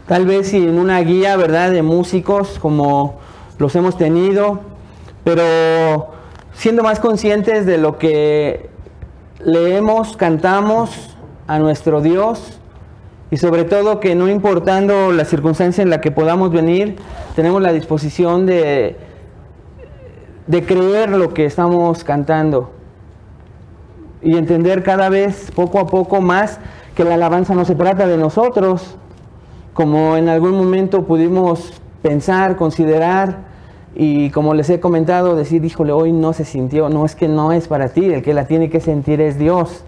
tal vez sin una guía, ¿verdad?, de músicos como los hemos tenido, pero siendo más conscientes de lo que leemos, cantamos a nuestro Dios, y sobre todo que no importando la circunstancia en la que podamos venir, tenemos la disposición de creer lo que estamos cantando y entender cada vez poco a poco más que la alabanza no se trata de nosotros, como en algún momento pudimos pensar, considerar, y como les he comentado, decir, híjole, hoy no se sintió. No, es que no es para ti, el que la tiene que sentir es Dios.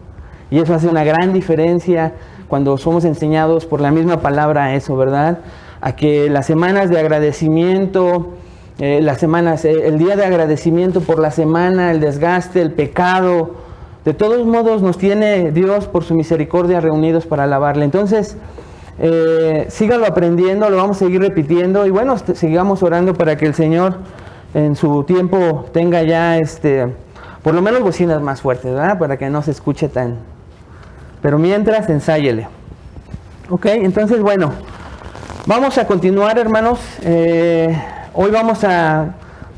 Y eso hace una gran diferencia cuando somos enseñados por la misma palabra a eso, ¿verdad? A que las semanas de agradecimiento, el día de agradecimiento por la semana, el desgaste, el pecado, de todos modos nos tiene Dios por su misericordia reunidos para alabarle. Entonces, síganlo aprendiendo, lo vamos a seguir repitiendo y bueno, sigamos orando para que el Señor en su tiempo tenga ya por lo menos bocinas más fuertes, ¿verdad? Para que no se escuche tan... Pero mientras, ensáyele. Ok, entonces bueno, vamos a continuar, hermanos. Hoy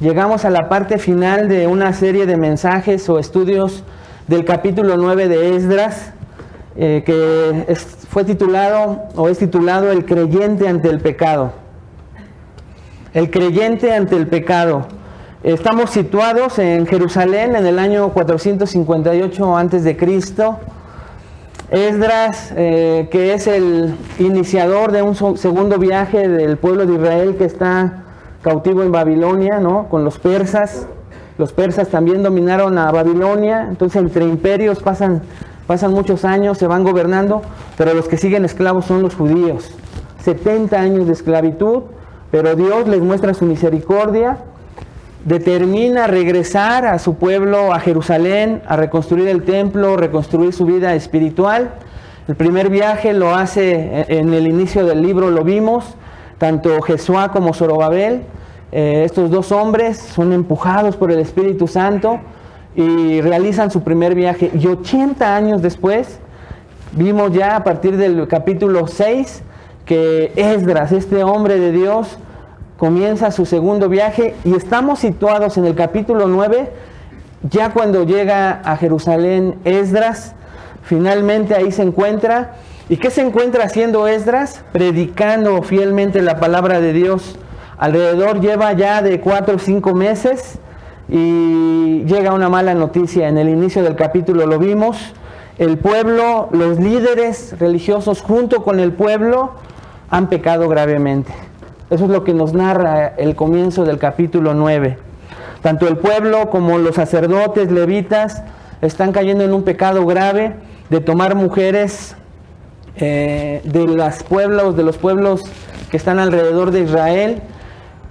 llegamos a la parte final de una serie de mensajes o estudios del capítulo 9 de Esdras, fue titulado o es titulado El creyente ante el pecado. El creyente ante el pecado. Estamos situados en Jerusalén en el año 458 a.C. Esdras, que es el iniciador de un segundo viaje del pueblo de Israel que está cautivo en Babilonia, ¿no?, con los persas. Los persas también dominaron a Babilonia, entonces entre imperios pasan muchos años, se van gobernando, pero los que siguen esclavos son los judíos. 70 años de esclavitud, pero Dios les muestra su misericordia, determina regresar a su pueblo, a Jerusalén, a reconstruir el templo, reconstruir su vida espiritual. El primer viaje lo hace en el inicio del libro, lo vimos, tanto Jesuá como Zorobabel. Estos dos hombres son empujados por el Espíritu Santo y realizan su primer viaje. Y 80 años después, vimos ya a partir del capítulo 6, que Esdras, este hombre de Dios, comienza su segundo viaje y estamos situados en el capítulo 9, ya cuando llega a Jerusalén Esdras, finalmente ahí se encuentra. ¿Y qué se encuentra haciendo Esdras? Predicando fielmente la palabra de Dios. Alrededor lleva ya de 4 o 5 meses y llega una mala noticia. En el inicio del capítulo lo vimos. El pueblo, los líderes religiosos junto con el pueblo han pecado gravemente. Eso es lo que nos narra el comienzo del capítulo 9. Tanto el pueblo como los sacerdotes, levitas, están cayendo en un pecado grave de tomar mujeres de los pueblos que están alrededor de Israel,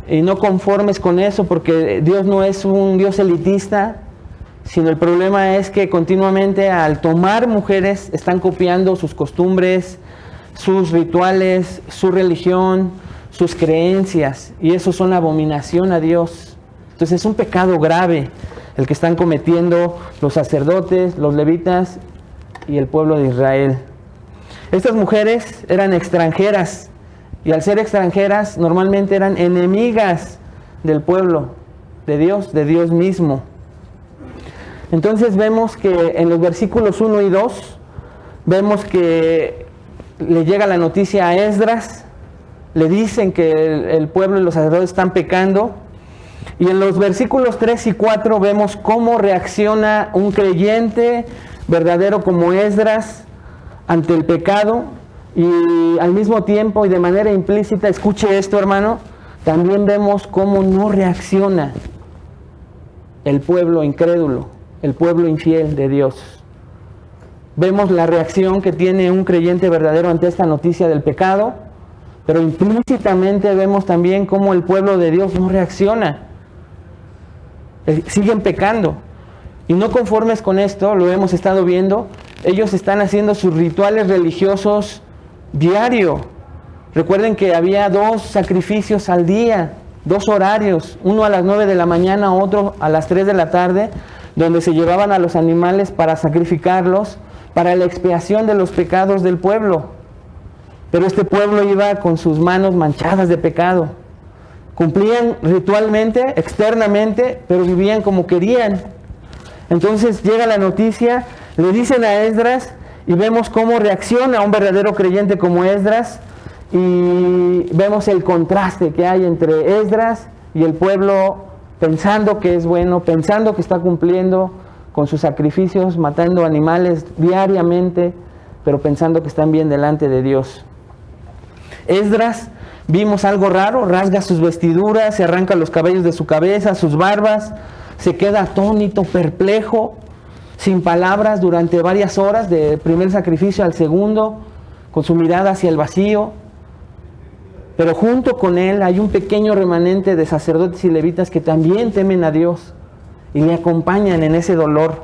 y no conformes con eso, porque Dios no es un Dios elitista, sino el problema es que continuamente al tomar mujeres están copiando sus costumbres, sus rituales, su religión, sus creencias, y eso son abominación a Dios. Entonces es un pecado grave el que están cometiendo los sacerdotes, los levitas y el pueblo de Israel. Estas mujeres eran extranjeras, y al ser extranjeras normalmente eran enemigas del pueblo de Dios mismo. Entonces vemos que en los versículos 1 y 2, vemos que le llega la noticia a Esdras, le dicen que el pueblo y los sacerdotes están pecando, y en los versículos 3 y 4 vemos cómo reacciona un creyente verdadero como Esdras ante el pecado. Y al mismo tiempo y de manera implícita, escuche esto, hermano, también vemos cómo no reacciona el pueblo incrédulo, el pueblo infiel de Dios. Vemos la reacción que tiene un creyente verdadero ante esta noticia del pecado, pero implícitamente vemos también cómo el pueblo de Dios no reacciona. Siguen pecando. Y no conformes con esto, lo hemos estado viendo, ellos están haciendo sus rituales religiosos diario. Recuerden que había 2 sacrificios al día, 2 horarios, uno a las 9 de la mañana, otro a las 3 de la tarde, donde se llevaban a los animales para sacrificarlos, para la expiación de los pecados del pueblo. pero este pueblo iba con sus manos manchadas de pecado. Cumplían ritualmente, externamente, pero vivían como querían. Entonces llega la noticia, le dicen a Esdras, y vemos cómo reacciona un verdadero creyente como Esdras, y vemos el contraste que hay entre Esdras y el pueblo pensando que es bueno, pensando que está cumpliendo con sus sacrificios, matando animales diariamente, pero pensando que están bien delante de Dios. Esdras, vimos algo raro, rasga sus vestiduras, se arranca los cabellos de su cabeza, sus barbas, se queda atónito, perplejo, sin palabras durante varias horas, del primer sacrificio al segundo, con su mirada hacia el vacío. Pero junto con él hay un pequeño remanente de sacerdotes y levitas que también temen a Dios y le acompañan en ese dolor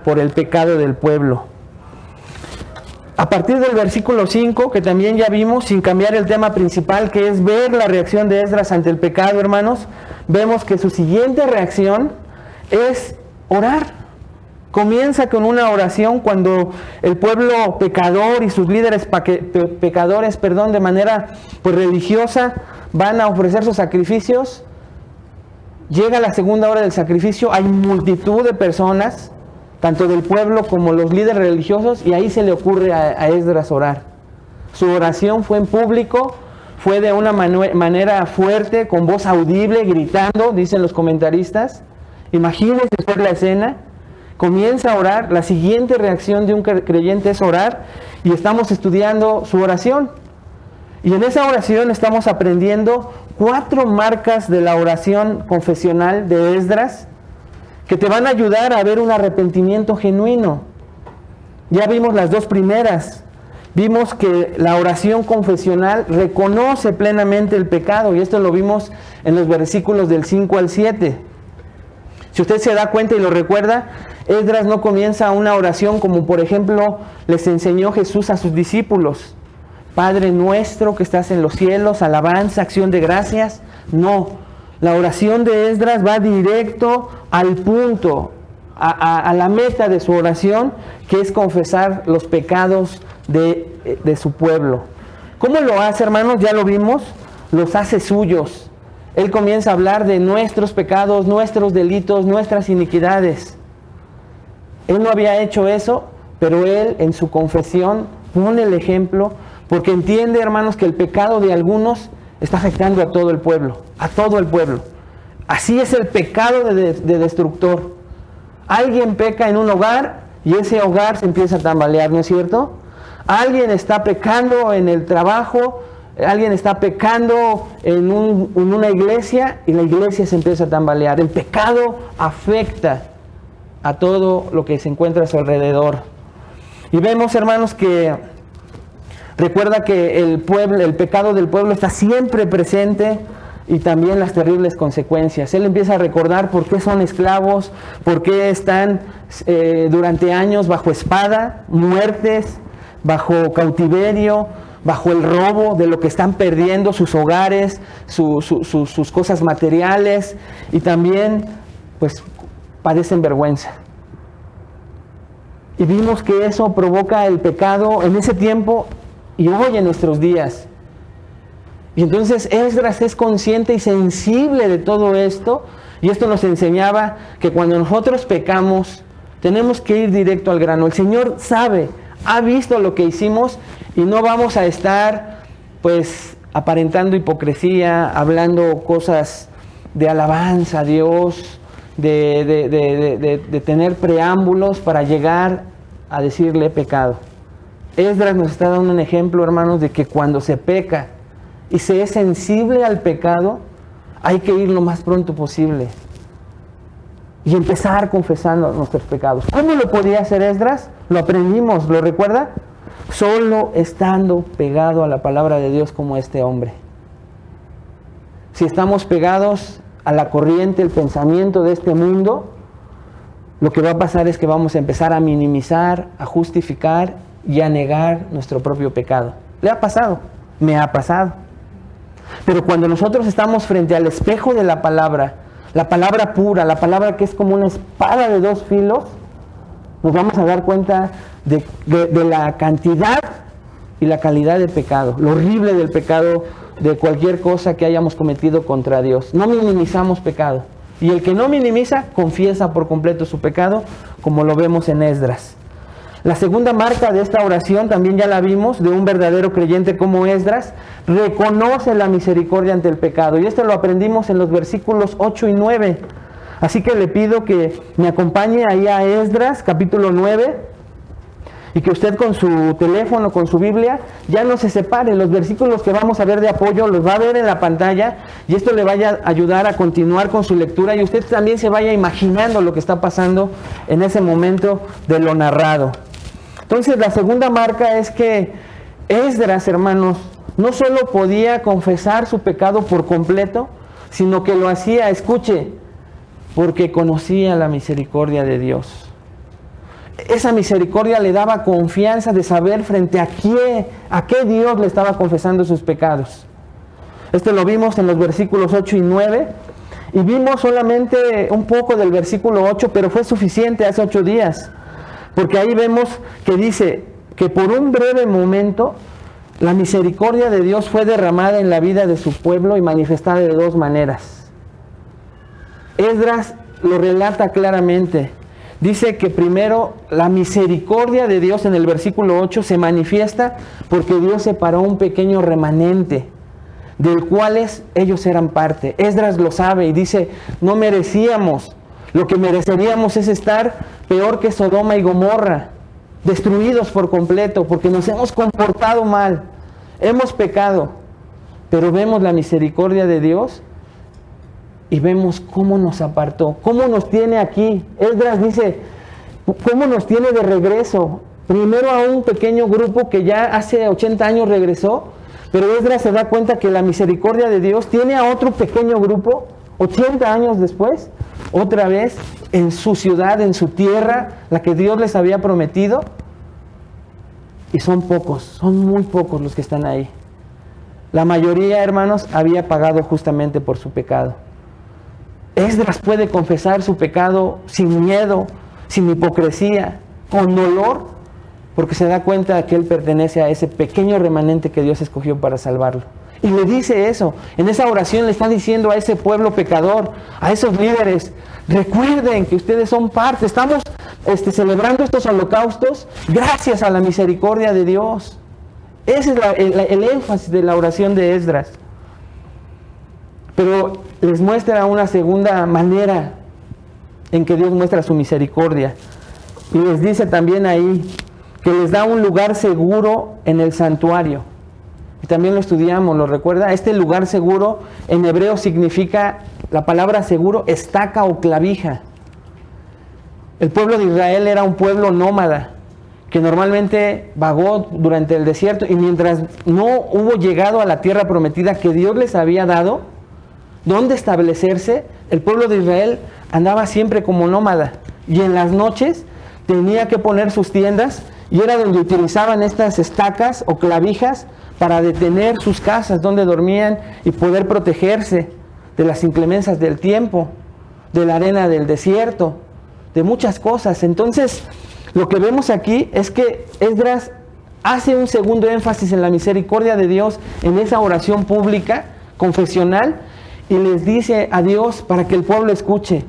por el pecado del pueblo. A partir del versículo 5, que también ya vimos, sin cambiar el tema principal, que es ver la reacción de Esdras ante el pecado, hermanos, vemos que su siguiente reacción es orar. Comienza con una oración cuando el pueblo pecador y sus líderes pecadores, de manera religiosa, van a ofrecer sus sacrificios. Llega la segunda hora del sacrificio, hay multitud de personas, tanto del pueblo como los líderes religiosos, y ahí se le ocurre a Esdras orar. Su oración fue en público, fue de una manera fuerte, con voz audible, gritando, dicen los comentaristas. Imagínense ver la escena. Comienza a orar, la siguiente reacción de un creyente es orar, y estamos estudiando su oración. Y en esa oración estamos aprendiendo 4 marcas de la oración confesional de Esdras, que te van a ayudar a ver un arrepentimiento genuino. Ya vimos las 2 primeras. Vimos que la oración confesional reconoce plenamente el pecado, y esto lo vimos en los versículos del 5 al 7. Si usted se da cuenta y lo recuerda, Esdras no comienza una oración como por ejemplo les enseñó Jesús a sus discípulos. Padre nuestro que estás en los cielos, alabanza, acción de gracias. No, la oración de Esdras va directo al punto, a la meta de su oración, que es confesar los pecados de su pueblo. ¿Cómo lo hace, hermanos? Ya lo vimos, los hace suyos. Él comienza a hablar de nuestros pecados, nuestros delitos, nuestras iniquidades. Él no había hecho eso, pero él en su confesión pone el ejemplo, porque entiende, hermanos, que el pecado de algunos está afectando a todo el pueblo, a todo el pueblo. Así es el pecado de destructor. Alguien peca en un hogar y ese hogar se empieza a tambalear, ¿no es cierto? Alguien está pecando en el trabajo, alguien está pecando en una iglesia y la iglesia se empieza a tambalear. El pecado afecta a todo lo que se encuentra a su alrededor. Y vemos, hermanos, que recuerda que el pecado del pueblo está siempre presente, y también las terribles consecuencias. Él empieza a recordar por qué son esclavos, por qué están durante años bajo espada, muertes, bajo cautiverio, bajo el robo de lo que están perdiendo, sus hogares, sus cosas materiales, y también pues padecen vergüenza. Y vimos que eso provoca el pecado en ese tiempo y hoy en nuestros días. Y entonces Esdras es consciente y sensible de todo esto, y esto nos enseñaba que cuando nosotros pecamos tenemos que ir directo al grano. El Señor sabe, ha visto lo que hicimos, y no vamos a estar pues aparentando hipocresía, hablando cosas de alabanza a Dios, de tener preámbulos para llegar a decirle pecado. Esdras nos está dando un ejemplo, hermanos, de que cuando se peca y se es sensible al pecado, hay que ir lo más pronto posible y empezar confesando nuestros pecados. ¿Cómo lo podía hacer Esdras? Lo aprendimos, ¿lo recuerda? Solo estando pegado a la palabra de Dios como este hombre. Si estamos pegados a la corriente, el pensamiento de este mundo, lo que va a pasar es que vamos a empezar a minimizar, a justificar y a negar nuestro propio pecado. ¿Le ha pasado? Me ha pasado. Pero cuando nosotros estamos frente al espejo de la palabra pura, la palabra que es como una espada de 2 filos, nos vamos a dar cuenta de la cantidad y y la calidad del pecado, lo horrible del pecado, de cualquier cosa que hayamos cometido contra Dios. No minimizamos pecado. Y el que no minimiza, confiesa por completo su pecado, como lo vemos en Esdras. La segunda marca de esta oración, también ya la vimos, de un verdadero creyente como Esdras, reconoce la misericordia ante el pecado. Y esto lo aprendimos en los versículos 8 y 9. Así que le pido que me acompañe ahí a Esdras, capítulo 9, y que usted con su teléfono, con su Biblia, ya no se separe. Los versículos que vamos a ver de apoyo los va a ver en la pantalla, y esto le vaya a ayudar a continuar con su lectura, y usted también se vaya imaginando lo que está pasando en ese momento de lo narrado. Entonces, la segunda marca es que Esdras, hermanos, no solo podía confesar su pecado por completo, sino que lo hacía, escuche, porque conocía la misericordia de Dios. Esa misericordia le daba confianza de saber frente a qué Dios le estaba confesando sus pecados. Esto lo vimos en los versículos 8 y 9, y vimos solamente un poco del versículo 8, pero fue suficiente hace 8 días, porque ahí vemos que dice que por un breve momento la misericordia de Dios fue derramada en la vida de su pueblo y manifestada de dos maneras. Esdras lo relata claramente. Dice que primero la misericordia de Dios en el versículo 8 se manifiesta porque Dios separó un pequeño remanente del cual ellos eran parte. Esdras lo sabe y dice, no merecíamos, lo que mereceríamos es estar peor que Sodoma y Gomorra, destruidos por completo porque nos hemos comportado mal, hemos pecado, pero vemos la misericordia de Dios y vemos cómo nos apartó, cómo nos tiene aquí. Esdras dice, cómo nos tiene de regreso. Primero a un pequeño grupo que ya hace 80 años regresó, pero Esdras se da cuenta que la misericordia de Dios tiene a otro pequeño grupo, 80 años después, otra vez en su ciudad, en su tierra, la que Dios les había prometido. Y son pocos, son muy pocos los que están ahí. La mayoría, hermanos, había pagado justamente por su pecado. Esdras puede confesar su pecado sin miedo, sin hipocresía, con dolor, porque se da cuenta de que él pertenece a ese pequeño remanente que Dios escogió para salvarlo. Y le dice eso, en esa oración le está diciendo a ese pueblo pecador, a esos líderes, recuerden que ustedes son parte, estamos celebrando estos holocaustos gracias a la misericordia de Dios. Ese es el énfasis de la oración de Esdras. Pero les muestra una segunda manera en que Dios muestra su misericordia. Y les dice también ahí que les da un lugar seguro en el santuario. Y también lo estudiamos, ¿lo recuerda? Este lugar seguro en hebreo significa, la palabra seguro, estaca o clavija. El pueblo de Israel era un pueblo nómada que normalmente vagó durante el desierto, y mientras no hubo llegado a la tierra prometida que Dios les había dado, donde establecerse, el pueblo de Israel andaba siempre como nómada, y en las noches tenía que poner sus tiendas, y era donde utilizaban estas estacas o clavijas para detener sus casas donde dormían y poder protegerse de las inclemencias del tiempo, de la arena del desierto, de muchas cosas. Entonces, lo que vemos aquí es que Esdras hace un segundo énfasis en la misericordia de Dios en esa oración pública, confesional, y les dice a Dios para que el pueblo escuche.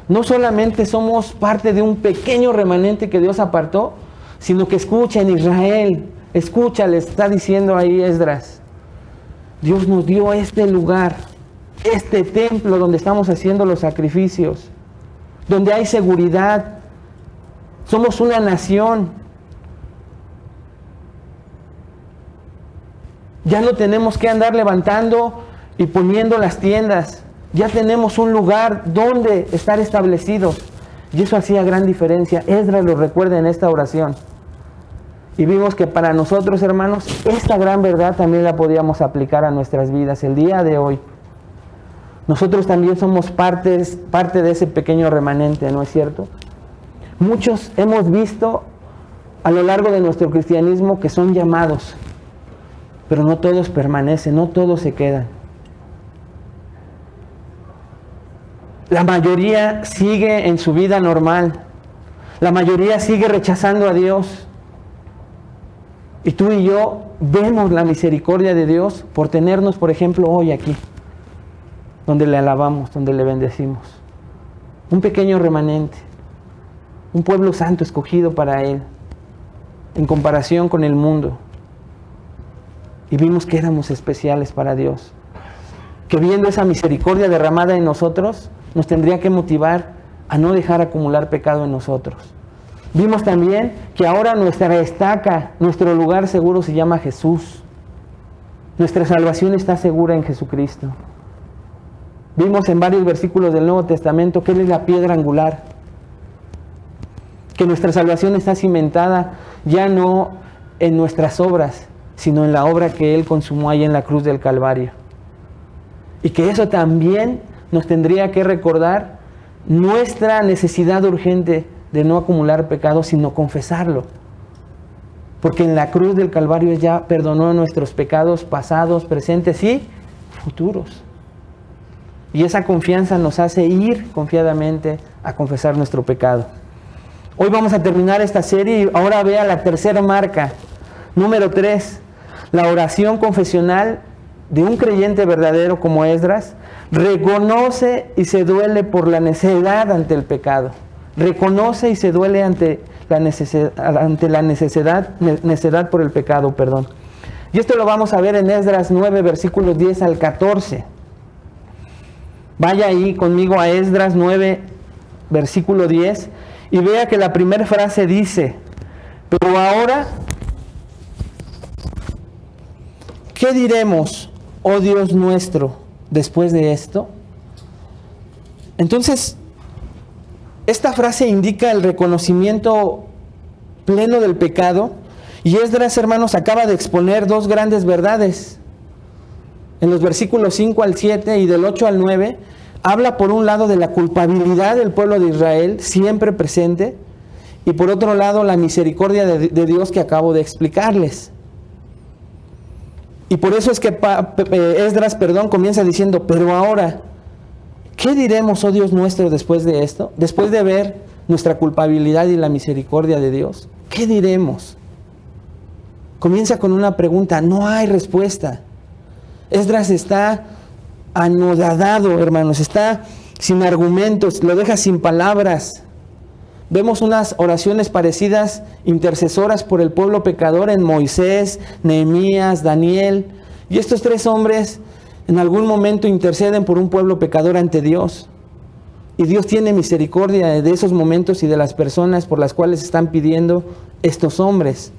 No solamente somos parte de un pequeño remanente que Dios apartó, sino que escuchen Israel, escucha, le está diciendo ahí Esdras. Dios nos dio este lugar, este templo donde estamos haciendo los sacrificios, donde hay seguridad. Somos una nación. Ya no tenemos que andar levantando y poniendo las tiendas. Ya tenemos un lugar donde estar establecidos. Y eso hacía gran diferencia. Esdras lo recuerda en esta oración. Y vimos que para nosotros, hermanos, esta gran verdad también la podíamos aplicar a nuestras vidas el día de hoy. Nosotros también somos parte de ese pequeño remanente, ¿no es cierto? Muchos hemos visto a lo largo de nuestro cristianismo que son llamados, pero no todos permanecen, no todos se quedan. La mayoría sigue en su vida normal. La mayoría sigue rechazando a Dios. Y tú y yo vemos la misericordia de Dios por tenernos, por ejemplo, hoy aquí, donde le alabamos, donde le bendecimos. Un pequeño remanente, un pueblo santo escogido para Él, en comparación con el mundo. Y vimos que éramos especiales para Dios. Que viendo esa misericordia derramada en nosotros, nos tendría que motivar a no dejar acumular pecado en nosotros. Vimos también que ahora nuestra estaca, nuestro lugar seguro se llama Jesús. Nuestra salvación está segura en Jesucristo. Vimos en varios versículos del Nuevo Testamento que Él es la piedra angular. Que nuestra salvación está cimentada ya no en nuestras obras, sino en la obra que Él consumó ahí en la cruz del Calvario. Y que eso también nos tendría que recordar nuestra necesidad urgente de no acumular pecado, sino confesarlo. Porque en la cruz del Calvario ya perdonó nuestros pecados pasados, presentes y futuros. Y esa confianza nos hace ir confiadamente a confesar nuestro pecado. Hoy vamos a terminar esta serie y ahora vea la tercera marca. Número 3, la oración confesional de un creyente verdadero como Esdras reconoce y se duele por la necedad ante el pecado. Reconoce y se duele ante la necedad por el pecado, perdón. Y esto lo vamos a ver en Esdras 9, versículos 10 al 14. Vaya ahí conmigo a Esdras 9, versículo 10, y vea que la primera frase dice: pero ahora, ¿qué diremos, oh Dios nuestro, después de esto? Entonces, esta frase indica el reconocimiento pleno del pecado, y Esdras, hermanos, acaba de exponer dos grandes verdades. En los versículos 5 al 7 y del 8 al 9, habla por un lado de la culpabilidad del pueblo de Israel, siempre presente, y por otro lado la misericordia de Dios que acabo de explicarles. Y por eso es que Esdras, comienza diciendo: pero ahora, ¿qué diremos, oh Dios nuestro, después de esto? Después de ver nuestra culpabilidad y la misericordia de Dios, ¿qué diremos? Comienza con una pregunta, no hay respuesta. Esdras está anodadado, hermanos, está sin argumentos, lo deja sin palabras. Vemos unas oraciones parecidas, intercesoras por el pueblo pecador en Moisés, Nehemías, Daniel. Y estos tres hombres en algún momento interceden por un pueblo pecador ante Dios. Y Dios tiene misericordia de esos momentos y de las personas por las cuales están pidiendo estos hombres.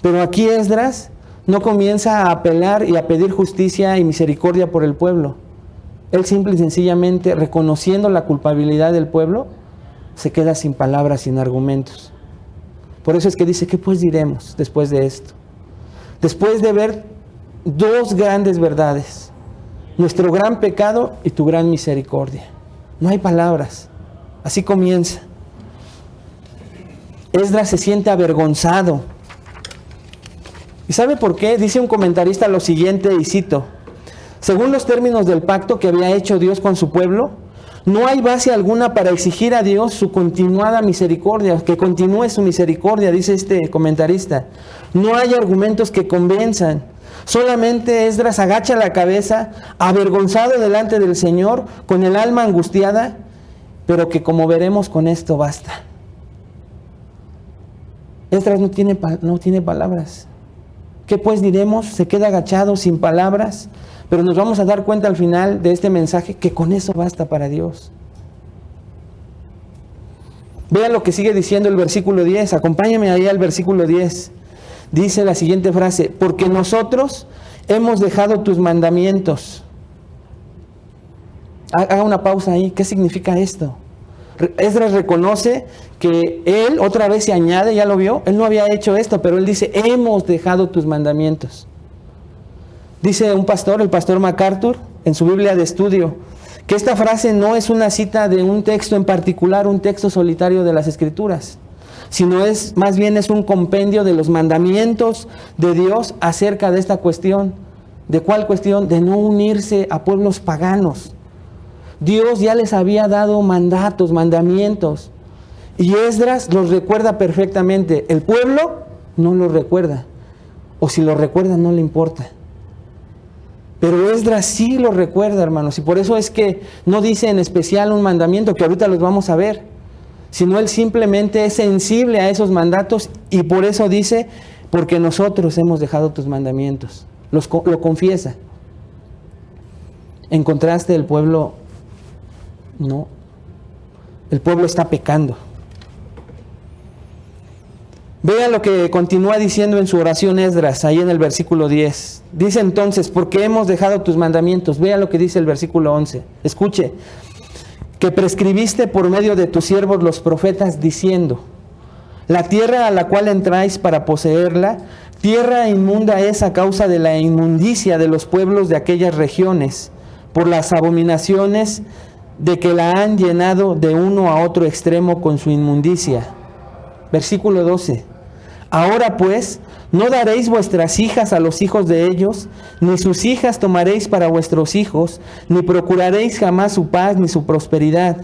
Pero aquí Esdras no comienza a apelar y a pedir justicia y misericordia por el pueblo. Él simple y sencillamente, reconociendo la culpabilidad del pueblo, se queda sin palabras, sin argumentos. Por eso es que dice: ¿qué pues diremos después de esto? Después de ver dos grandes verdades: nuestro gran pecado y tu gran misericordia. No hay palabras. Así comienza. Esdras se siente avergonzado. ¿Y sabe por qué? Dice un comentarista lo siguiente, y cito: según los términos del pacto que había hecho Dios con su pueblo, no hay base alguna para exigir a Dios su continuada misericordia, que continúe su misericordia, dice este comentarista. No hay argumentos que convenzan. Solamente Esdras agacha la cabeza, avergonzado delante del Señor, con el alma angustiada, pero que, como veremos, con esto basta. Esdras no tiene palabras. ¿Qué pues diremos? Se queda agachado, sin palabras, pero nos vamos a dar cuenta al final de este mensaje que con eso basta para Dios. Vean lo que sigue diciendo el versículo 10, acompáñame ahí al versículo 10. Dice la siguiente frase: porque nosotros hemos dejado tus mandamientos. Haga una pausa ahí, ¿qué significa esto? Esdras reconoce que él, otra vez se añade, ya lo vio, él no había hecho esto, pero él dice: hemos dejado tus mandamientos. Dice un pastor, el pastor MacArthur, en su Biblia de estudio, que esta frase no es una cita de un texto en particular, un texto solitario de las Escrituras, sino más bien es un compendio de los mandamientos de Dios acerca de esta cuestión. ¿De cuál cuestión? De no unirse a pueblos paganos. Dios ya les había dado mandatos, mandamientos, y Esdras los recuerda perfectamente. El pueblo no los recuerda. o si lo recuerda no le importa. Pero Esdras sí lo recuerda, hermanos, y por eso es que no dice en especial un mandamiento, que ahorita los vamos a ver, sino él simplemente es sensible a esos mandatos, y por eso dice, porque nosotros hemos dejado tus mandamientos. Lo confiesa. En contraste, el pueblo no. El pueblo está pecando. Vea lo que continúa diciendo en su oración Esdras, ahí en el versículo 10. Dice entonces, porque hemos dejado tus mandamientos. Vea lo que dice el versículo 11. Escuche, que prescribiste por medio de tus siervos los profetas, diciendo, la tierra a la cual entráis para poseerla, tierra inmunda es a causa de la inmundicia de los pueblos de aquellas regiones, por las abominaciones de que la han llenado de uno a otro extremo con su inmundicia. Versículo 12. Ahora pues, no daréis vuestras hijas a los hijos de ellos, ni sus hijas tomaréis para vuestros hijos, ni procuraréis jamás su paz ni su prosperidad,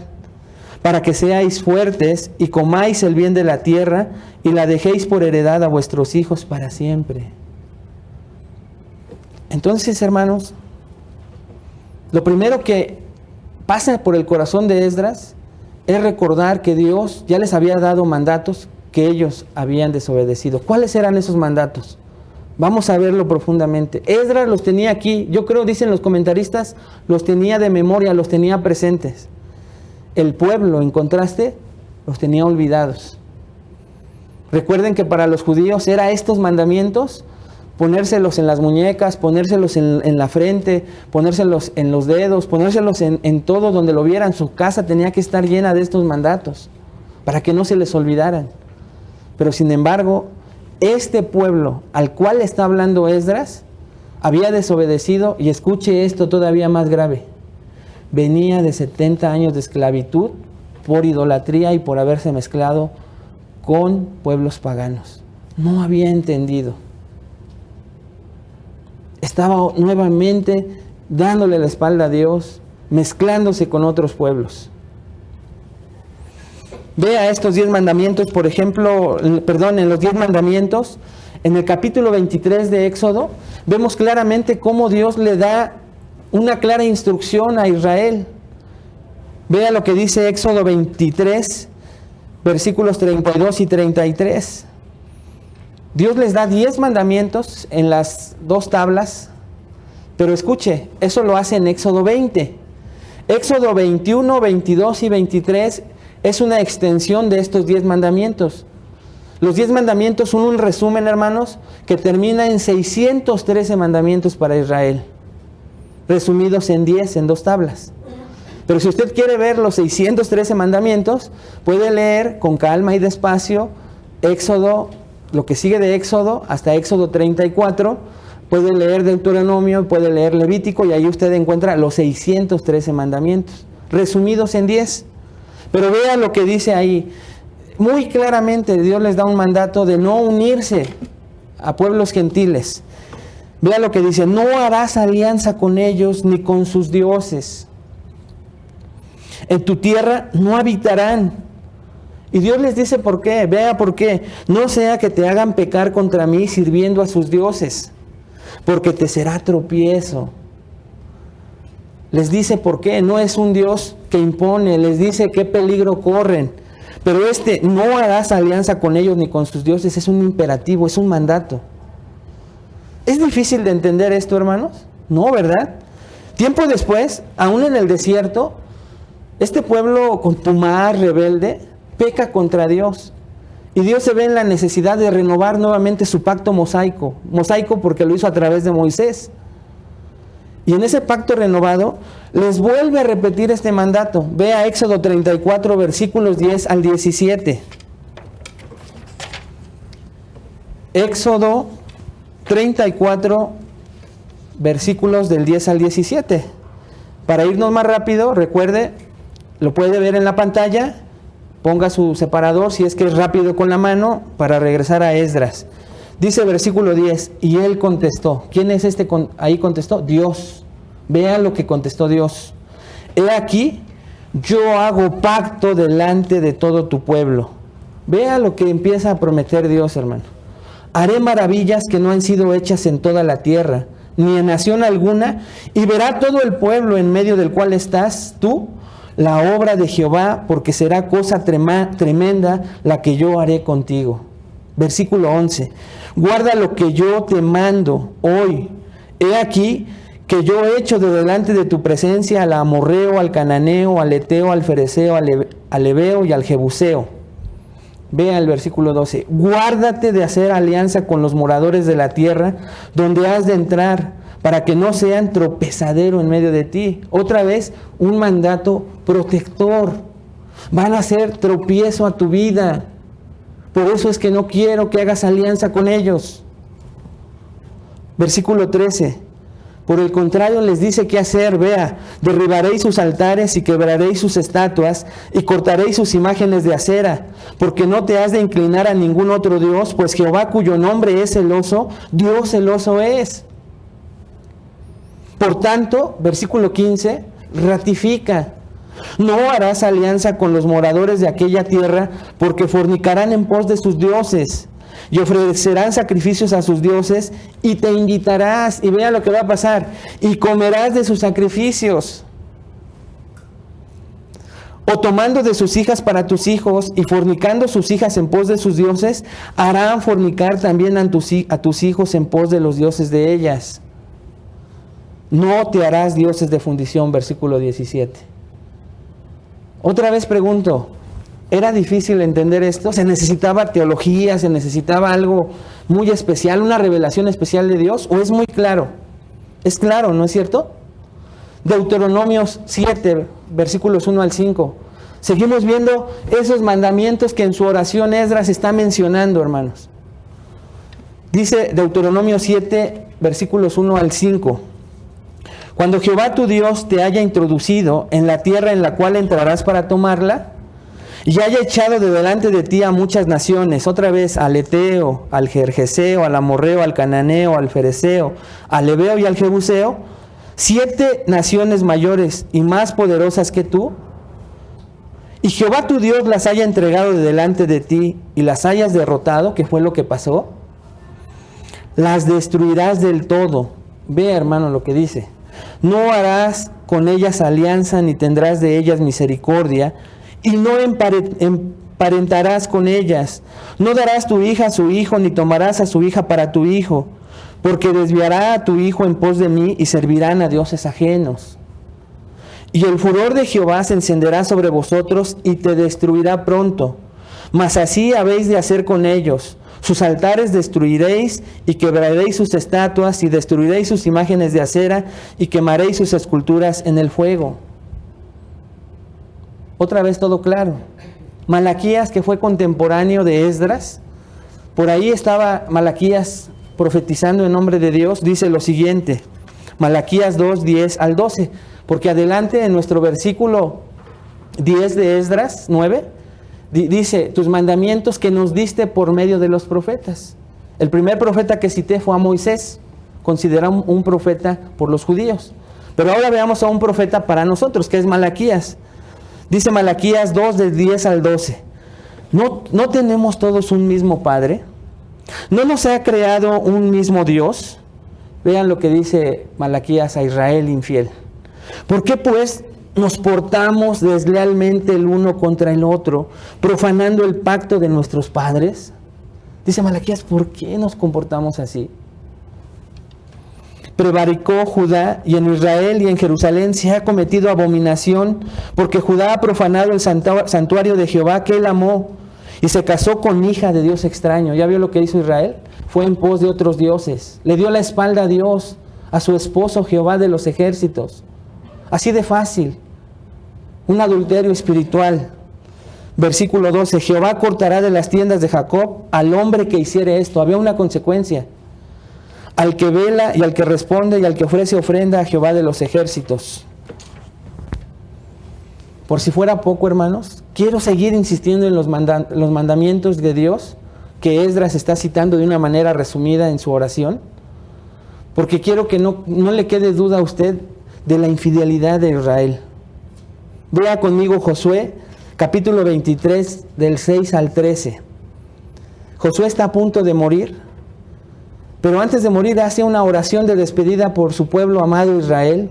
para que seáis fuertes y comáis el bien de la tierra y la dejéis por heredad a vuestros hijos para siempre. Entonces, hermanos, lo primero que pasa por el corazón de Esdras es recordar que Dios ya les había dado mandatos que ellos habían desobedecido. ¿Cuáles eran esos mandatos? Vamos a verlo profundamente. Esdras los tenía aquí, yo creo, dicen los comentaristas, los tenía de memoria, los tenía presentes. El pueblo, en contraste, los tenía olvidados. Recuerden que para los judíos era estos mandamientos, ponérselos en las muñecas, ponérselos en la frente, ponérselos en los dedos, ponérselos en todo donde lo vieran. Su casa tenía que estar llena de estos mandatos, para que no se les olvidaran. Pero sin embargo, este pueblo al cual está hablando Esdras, había desobedecido, y escuche esto todavía más grave, venía de 70 años de esclavitud por idolatría y por haberse mezclado con pueblos paganos. No había entendido. Estaba nuevamente dándole la espalda a Dios, mezclándose con otros pueblos. Vea estos 10 mandamientos, por ejemplo, en los 10 mandamientos, en el capítulo 23 de Éxodo, vemos claramente cómo Dios le da una clara instrucción a Israel. Vea lo que dice Éxodo 23, versículos 32 y 33. Dios les da 10 mandamientos en las 2 tablas, pero escuche, eso lo hace en Éxodo 20. Éxodo 21, 22 y 23 es una extensión de estos 10 mandamientos. Los 10 mandamientos son un resumen, hermanos, que termina en 613 mandamientos para Israel, resumidos en 10, en 2 tablas. Pero si usted quiere ver los 613 mandamientos, puede leer con calma y despacio Éxodo, lo que sigue de Éxodo hasta Éxodo 34, puede leer Deuteronomio, puede leer Levítico, y ahí usted encuentra los 613 mandamientos, resumidos en 10. Pero vea lo que dice ahí. Muy claramente Dios les da un mandato de no unirse a pueblos gentiles. Vea lo que dice: no harás alianza con ellos ni con sus dioses. En tu tierra no habitarán. Y Dios les dice por qué. Vea por qué. No sea que te hagan pecar contra mí sirviendo a sus dioses, porque te será tropiezo. Les dice por qué. No es un Dios que impone, les dice qué peligro corren. Pero no harás alianza con ellos ni con sus dioses, es un imperativo, es un mandato. ¿Es difícil de entender esto, hermanos? No, ¿verdad? Tiempo después, aún en el desierto, este pueblo contumaz, rebelde, peca contra Dios. Y Dios se ve en la necesidad de renovar nuevamente su pacto mosaico. Mosaico porque lo hizo a través de Moisés. Y en ese pacto renovado, les vuelve a repetir este mandato. Vea Éxodo 34, versículos 10 al 17. Éxodo 34, versículos del 10 al 17. Para irnos más rápido, recuerde, lo puede ver en la pantalla. Ponga su separador si es que es rápido con la mano para regresar a Esdras. Dice versículo 10, y él contestó. ¿Quién es este? Ahí contestó Dios. Vean lo que contestó Dios. He aquí, yo hago pacto delante de todo tu pueblo. Vea lo que empieza a prometer Dios, hermano. Haré maravillas que no han sido hechas en toda la tierra, ni en nación alguna, y verá todo el pueblo en medio del cual estás tú, la obra de Jehová, porque será cosa tremenda la que yo haré contigo. Versículo 11. Guarda lo que yo te mando hoy. He aquí que yo he hecho de delante de tu presencia al amorreo, al cananeo, al eteo, al fereceo, al heveo y al jebuseo. Vea el versículo 12. Guárdate de hacer alianza con los moradores de la tierra donde has de entrar, para que no sean tropezadero en medio de ti. Otra vez, un mandato protector. Van a ser tropiezo a tu vida. Por eso es que no quiero que hagas alianza con ellos. Versículo 13. Por el contrario, les dice qué hacer. Vea, derribaréis sus altares y quebraréis sus estatuas y cortaréis sus imágenes de acera, porque no te has de inclinar a ningún otro Dios, pues Jehová, cuyo nombre es celoso, Dios celoso es. Por tanto, versículo 15, ratifica: no harás alianza con los moradores de aquella tierra, porque fornicarán en pos de sus dioses y ofrecerán sacrificios a sus dioses, y te invitarás, y vea lo que va a pasar, y comerás de sus sacrificios. O tomando de sus hijas para tus hijos, y fornicando sus hijas en pos de sus dioses, harán fornicar también a tus hijos en pos de los dioses de ellas. No te harás dioses de fundición, versículo 17. Otra vez pregunto, ¿era difícil entender esto? ¿Se necesitaba teología? ¿Se necesitaba algo muy especial, una revelación especial de Dios? ¿O es muy claro? Es claro, ¿no es cierto? Deuteronomios 7, versículos 1 al 5. Seguimos viendo esos mandamientos que en su oración Esdras está mencionando, hermanos. Dice Deuteronomio 7, versículos 1 al 5. Cuando Jehová tu Dios te haya introducido en la tierra en la cual entrarás para tomarla, y haya echado de delante de ti a muchas naciones, otra vez al eteo, al gergeseo, al amorreo, al cananeo, al fereceo, al heveo y al jebuseo, 7 naciones mayores y más poderosas que tú, y Jehová tu Dios las haya entregado de delante de ti y las hayas derrotado, que fue lo que pasó, las destruirás del todo. Ve, hermano, lo que dice: no harás con ellas alianza, ni tendrás de ellas misericordia, y no emparentarás con ellas. No darás tu hija a su hijo, ni tomarás a su hija para tu hijo, porque desviará a tu hijo en pos de mí, y servirán a dioses ajenos. Y el furor de Jehová se encenderá sobre vosotros, y te destruirá pronto. Mas así habéis de hacer con ellos. Sus altares destruiréis, y quebraréis sus estatuas, y destruiréis sus imágenes de acera, y quemaréis sus esculturas en el fuego. Otra vez todo claro. Malaquías, que fue contemporáneo de Esdras, por ahí estaba Malaquías profetizando en nombre de Dios, dice lo siguiente, Malaquías 2, 10 al 12, porque adelante en nuestro versículo 10 de Esdras 9, dice: tus mandamientos que nos diste por medio de los profetas. El primer profeta que cité fue a Moisés, considerado un profeta por los judíos. Pero ahora veamos a un profeta para nosotros, que es Malaquías. Dice Malaquías 2, del 10 al 12. ¿No tenemos todos un mismo Padre? ¿No nos ha creado un mismo Dios? Vean lo que dice Malaquías a Israel infiel. ¿Por qué pues nos portamos deslealmente el uno contra el otro, profanando el pacto de nuestros padres? Dice Malaquías, ¿por qué nos comportamos así? Prevaricó Judá, y en Israel y en Jerusalén se ha cometido abominación, porque Judá ha profanado el santuario de Jehová que él amó, y se casó con hija de Dios extraño. ¿Ya vio lo que hizo Israel? Fue en pos de otros dioses. Le dio la espalda a Dios, a su esposo Jehová de los ejércitos. Así de fácil. Un adulterio espiritual. Versículo 12. Jehová cortará de las tiendas de Jacob al hombre que hiciere esto. Había una consecuencia. Al que vela y al que responde y al que ofrece ofrenda a Jehová de los ejércitos. Por si fuera poco, hermanos, quiero seguir insistiendo en los mandamientos de Dios que Esdras está citando de una manera resumida en su oración, porque quiero que no le quede duda a usted de la infidelidad de Israel. Vea conmigo Josué, capítulo 23, del 6 al 13. Josué está a punto de morir. Pero antes de morir hace una oración de despedida por su pueblo amado Israel,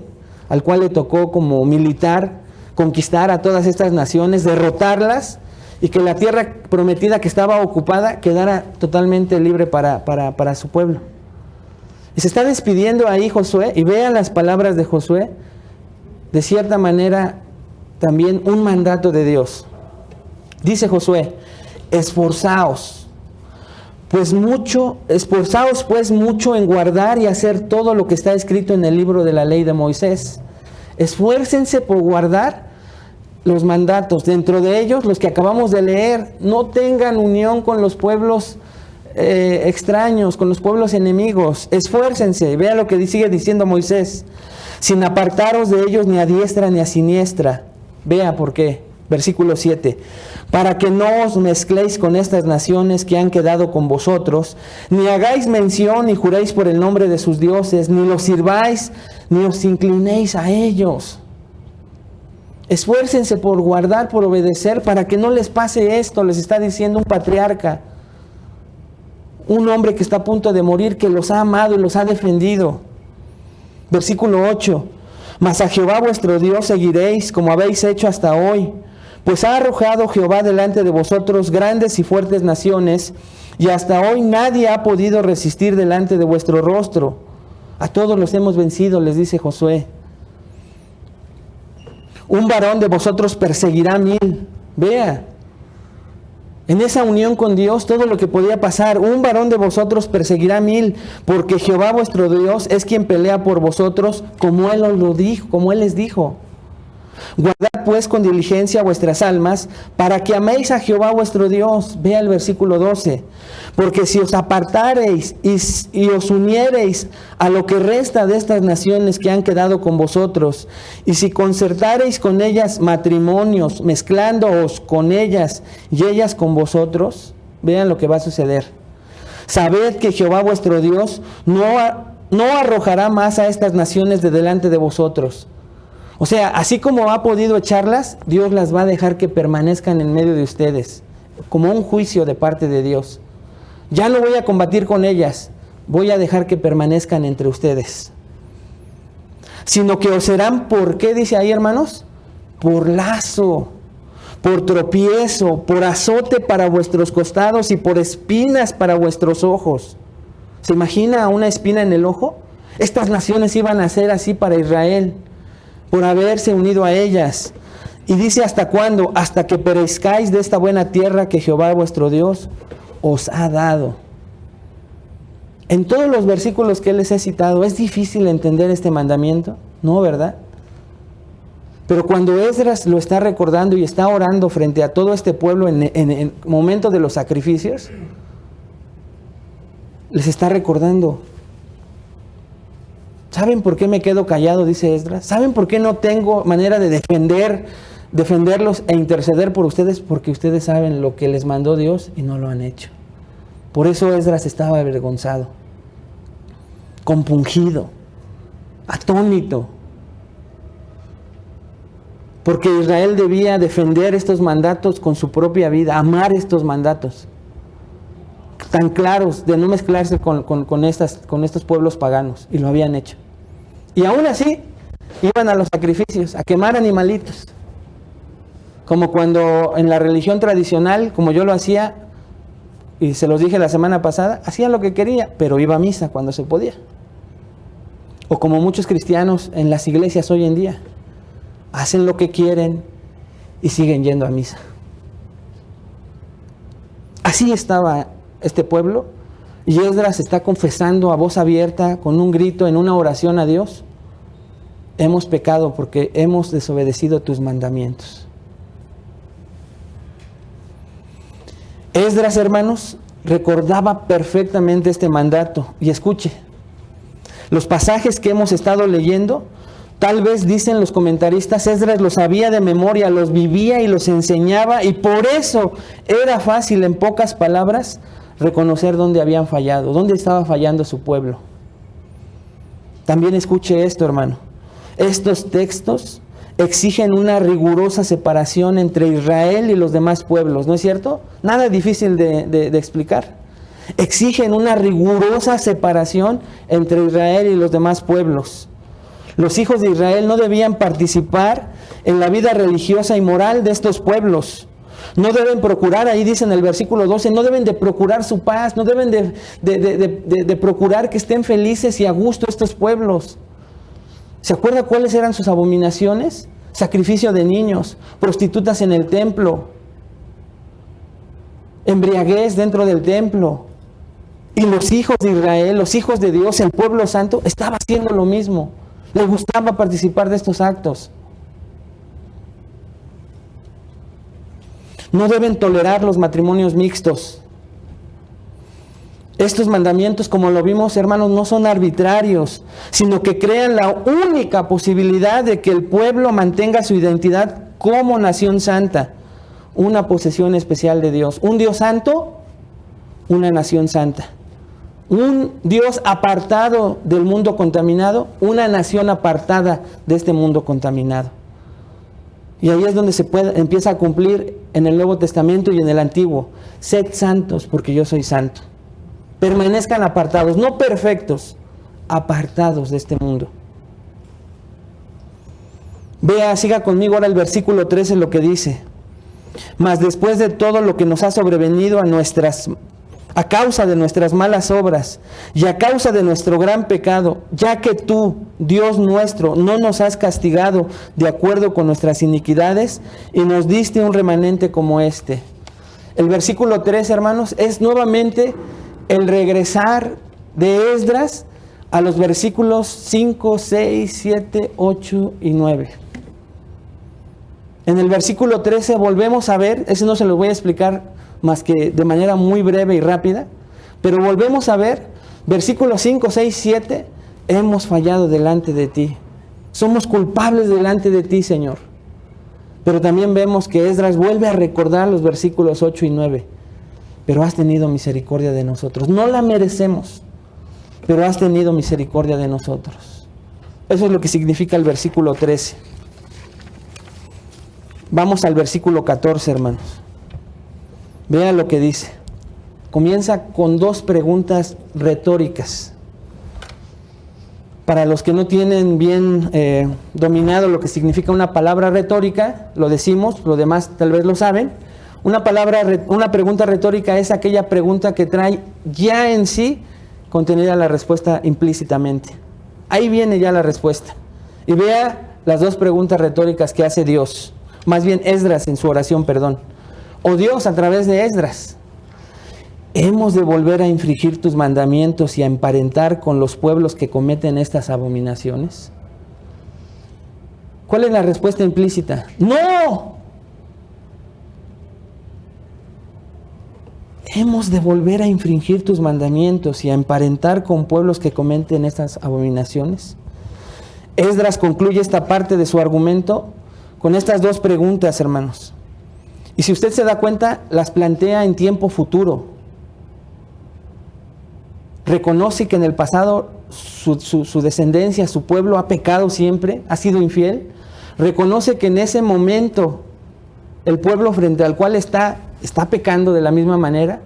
al cual le tocó como militar conquistar a todas estas naciones, derrotarlas, y que la tierra prometida que estaba ocupada quedara totalmente libre para su pueblo. Y se está despidiendo ahí Josué, y vean las palabras de Josué, de cierta manera también un mandato de Dios. Dice Josué: esforzaos pues mucho en guardar y hacer todo lo que está escrito en el libro de la ley de Moisés. Esfuércense por guardar los mandatos, dentro de ellos los que acabamos de leer. No tengan unión con los pueblos extraños, con los pueblos enemigos. Esfuércense. Vea lo que sigue diciendo Moisés: sin apartaros de ellos ni a diestra ni a siniestra. Vea por qué. Versículo 7. Para que no os mezcléis con estas naciones que han quedado con vosotros, ni hagáis mención ni juréis por el nombre de sus dioses, ni los sirváis, ni os inclinéis a ellos. Esfuércense por guardar, por obedecer, para que no les pase esto. Les está diciendo un patriarca, un hombre que está a punto de morir, que los ha amado y los ha defendido. Versículo 8. Mas a Jehová vuestro Dios seguiréis, como habéis hecho hasta hoy. Pues ha arrojado Jehová delante de vosotros grandes y fuertes naciones, y hasta hoy nadie ha podido resistir delante de vuestro rostro. A todos los hemos vencido, les dice Josué. Un varón de vosotros perseguirá 1000. Vea, en esa unión con Dios, todo lo que podía pasar. Un varón de vosotros perseguirá 1000, porque Jehová vuestro Dios es quien pelea por vosotros, como Él os lo dijo, como Él les dijo. Guardad pues con diligencia vuestras almas, para que améis a Jehová vuestro Dios. Vea el versículo 12. Porque si os apartareis y os uniereis a lo que resta de estas naciones que han quedado con vosotros, y si concertareis con ellas matrimonios, mezclándoos con ellas y ellas con vosotros, vean lo que va a suceder. Sabed que Jehová vuestro Dios no arrojará más a estas naciones de delante de vosotros. O sea, así como ha podido echarlas, Dios las va a dejar que permanezcan en medio de ustedes, como un juicio de parte de Dios. Ya no voy a combatir con ellas, voy a dejar que permanezcan entre ustedes. Sino que os serán, ¿por qué dice ahí, hermanos? Por lazo, por tropiezo, por azote para vuestros costados y por espinas para vuestros ojos. ¿Se imagina una espina en el ojo? Estas naciones iban a ser así para Israel, por haberse unido a ellas. Y dice: ¿hasta cuándo? Hasta que perezcáis de esta buena tierra que Jehová vuestro Dios os ha dado. En todos los versículos que les he citado, ¿es difícil entender este mandamiento? No, ¿verdad? Pero cuando Esdras lo está recordando y está orando frente a todo este pueblo en el momento de los sacrificios, les está recordando: ¿saben por qué me quedo callado? Dice Esdras. ¿Saben por qué no tengo manera de defenderlos e interceder por ustedes? Porque ustedes saben lo que les mandó Dios y no lo han hecho. Por eso Esdras estaba avergonzado, compungido, atónito. Porque Israel debía defender estos mandatos con su propia vida, amar estos mandatos tan claros de no mezclarse con estos pueblos paganos, y lo habían hecho. Y aún así iban a los sacrificios, a quemar animalitos, como cuando en la religión tradicional, como yo lo hacía, y se los dije la semana pasada, hacía lo que quería, pero iba a misa cuando se podía. O como muchos cristianos en las iglesias hoy en día, hacen lo que quieren y siguen yendo a misa. Así estaba este pueblo, y Esdras está confesando a voz abierta, con un grito, en una oración a Dios: hemos pecado porque hemos desobedecido tus mandamientos. Esdras, hermanos, recordaba perfectamente este mandato. Y escuche, los pasajes que hemos estado leyendo, tal vez dicen los comentaristas, Esdras los sabía de memoria, los vivía y los enseñaba, y por eso era fácil, en pocas palabras, reconocer dónde habían fallado, dónde estaba fallando su pueblo. También escuche esto, hermano. Estos textos exigen una rigurosa separación entre Israel y los demás pueblos, ¿no es cierto? Nada difícil de explicar. exigen una rigurosa separación entre Israel y los demás pueblos. Los hijos de Israel no debían participar en la vida religiosa y moral de estos pueblos. No deben procurar, ahí dice en el versículo 12, no deben de procurar su paz, no deben de procurar que estén felices y a gusto estos pueblos. ¿Se acuerda cuáles eran sus abominaciones? Sacrificio de niños, prostitutas en el templo, embriaguez dentro del templo. Y los hijos de Israel, los hijos de Dios, el pueblo santo, estaba haciendo lo mismo. Les gustaba participar de estos actos. No deben tolerar los matrimonios mixtos. Estos mandamientos, como lo vimos, hermanos, no son arbitrarios, sino que crean la única posibilidad de que el pueblo mantenga su identidad como nación santa, una posesión especial de Dios. Un Dios santo, una nación santa. Un Dios apartado del mundo contaminado, una nación apartada de este mundo contaminado. Y ahí es donde empieza a cumplir en el Nuevo Testamento y en el Antiguo. Sed santos porque yo soy santo. Permanezcan apartados, no perfectos, apartados de este mundo. Vea, siga conmigo ahora el versículo 13, lo que dice. Mas después de todo lo que nos ha sobrevenido a causa de nuestras malas obras y a causa de nuestro gran pecado, ya que tú, Dios nuestro, no nos has castigado de acuerdo con nuestras iniquidades y nos diste un remanente como este. El versículo 3, hermanos, es nuevamente el regresar de Esdras a los versículos 5, 6, 7, 8 y 9. En el versículo 13 volvemos a ver, ese no se lo voy a explicar más que de manera muy breve y rápida, pero volvemos a ver, versículos 5, 6, 7, hemos fallado delante de ti. Somos culpables delante de ti, Señor. Pero también vemos que Esdras vuelve a recordar los versículos 8 y 9. Pero has tenido misericordia de nosotros. No la merecemos, pero has tenido misericordia de nosotros. Eso es lo que significa el versículo 13. Vamos al versículo 14, hermanos. Vea lo que dice. Comienza con dos preguntas retóricas. Para los que no tienen bien dominado lo que significa una palabra retórica, lo decimos, lo demás tal vez lo saben. Una pregunta retórica es aquella pregunta que trae ya en sí contenida la respuesta implícitamente. Ahí viene ya la respuesta. Y vea las dos preguntas retóricas que hace Dios. Más bien Esdras en su oración, perdón. O Dios a través de Esdras. ¿Hemos de volver a infringir tus mandamientos y a emparentar con los pueblos que cometen estas abominaciones? ¿Cuál es la respuesta implícita? ¡No! ¿Hemos de volver a infringir tus mandamientos y a emparentar con pueblos que cometen estas abominaciones? Esdras concluye esta parte de su argumento con estas dos preguntas, hermanos. Y si usted se da cuenta, las plantea en tiempo futuro. Reconoce que en el pasado su descendencia, su pueblo ha pecado siempre, ha sido infiel. Reconoce que en ese momento el pueblo frente al cual está pecando de la misma manera,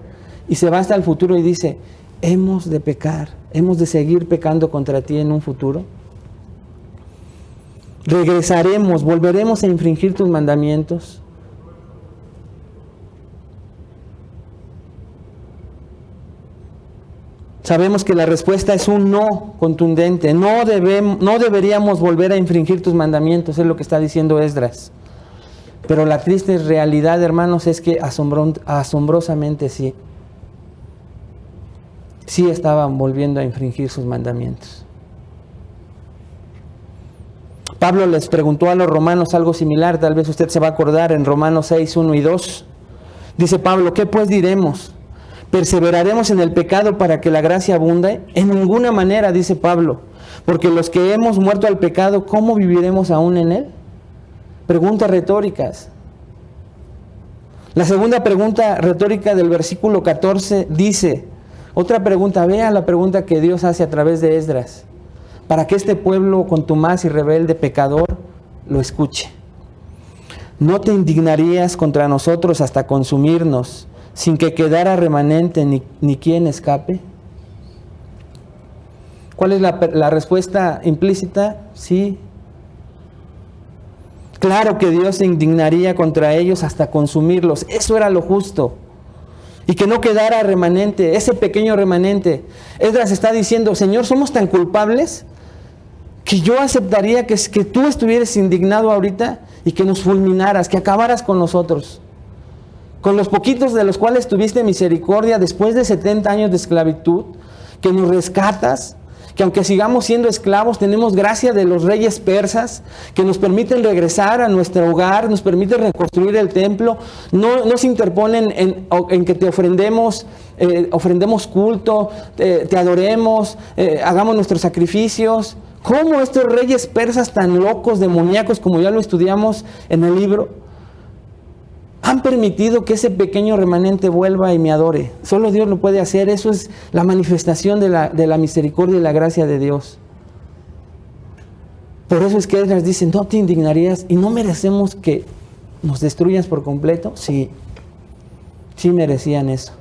y se va hasta el futuro y dice, hemos de pecar, hemos de seguir pecando contra ti en un futuro. Regresaremos, volveremos a infringir tus mandamientos. Sabemos que la respuesta es un no contundente. No deberíamos volver a infringir tus mandamientos, es lo que está diciendo Esdras. Pero la triste realidad, hermanos, es que asombrosamente sí. Sí estaban volviendo a infringir sus mandamientos. Pablo les preguntó a los romanos algo similar, tal vez usted se va a acordar en Romanos 6, 1 y 2. Dice Pablo, ¿qué pues diremos? ¿Perseveraremos en el pecado para que la gracia abunde? En ninguna manera, dice Pablo, porque los que hemos muerto al pecado, ¿cómo viviremos aún en él? Preguntas retóricas. La segunda pregunta retórica del versículo 14 dice, otra pregunta, vea la pregunta que Dios hace a través de Esdras, para que este pueblo contumaz y rebelde pecador lo escuche. ¿No te indignarías contra nosotros hasta consumirnos, sin que quedara remanente ni quien escape. ¿Cuál es la respuesta implícita? Sí. Claro que Dios se indignaría contra ellos hasta consumirlos. Eso era lo justo. Y que no quedara remanente, ese pequeño remanente. Esdras está diciendo, Señor, somos tan culpables que yo aceptaría que tú estuvieras indignado ahorita y que nos fulminaras, que acabaras con nosotros. Con los poquitos de los cuales tuviste misericordia después de 70 años de esclavitud, que nos rescatas, que aunque sigamos siendo esclavos, tenemos gracia de los reyes persas, que nos permiten regresar a nuestro hogar, nos permiten reconstruir el templo, no se interponen en que te ofrendemos culto, te adoremos, hagamos nuestros sacrificios. ¿Cómo estos reyes persas tan locos, demoníacos, como ya lo estudiamos en el libro, han permitido que ese pequeño remanente vuelva y me adore? Solo Dios lo puede hacer. Eso es la manifestación de la misericordia y la gracia de Dios. Por eso es que Esdras dice, ¿no te indignarías y no merecemos que nos destruyas por completo? Sí, sí merecían eso.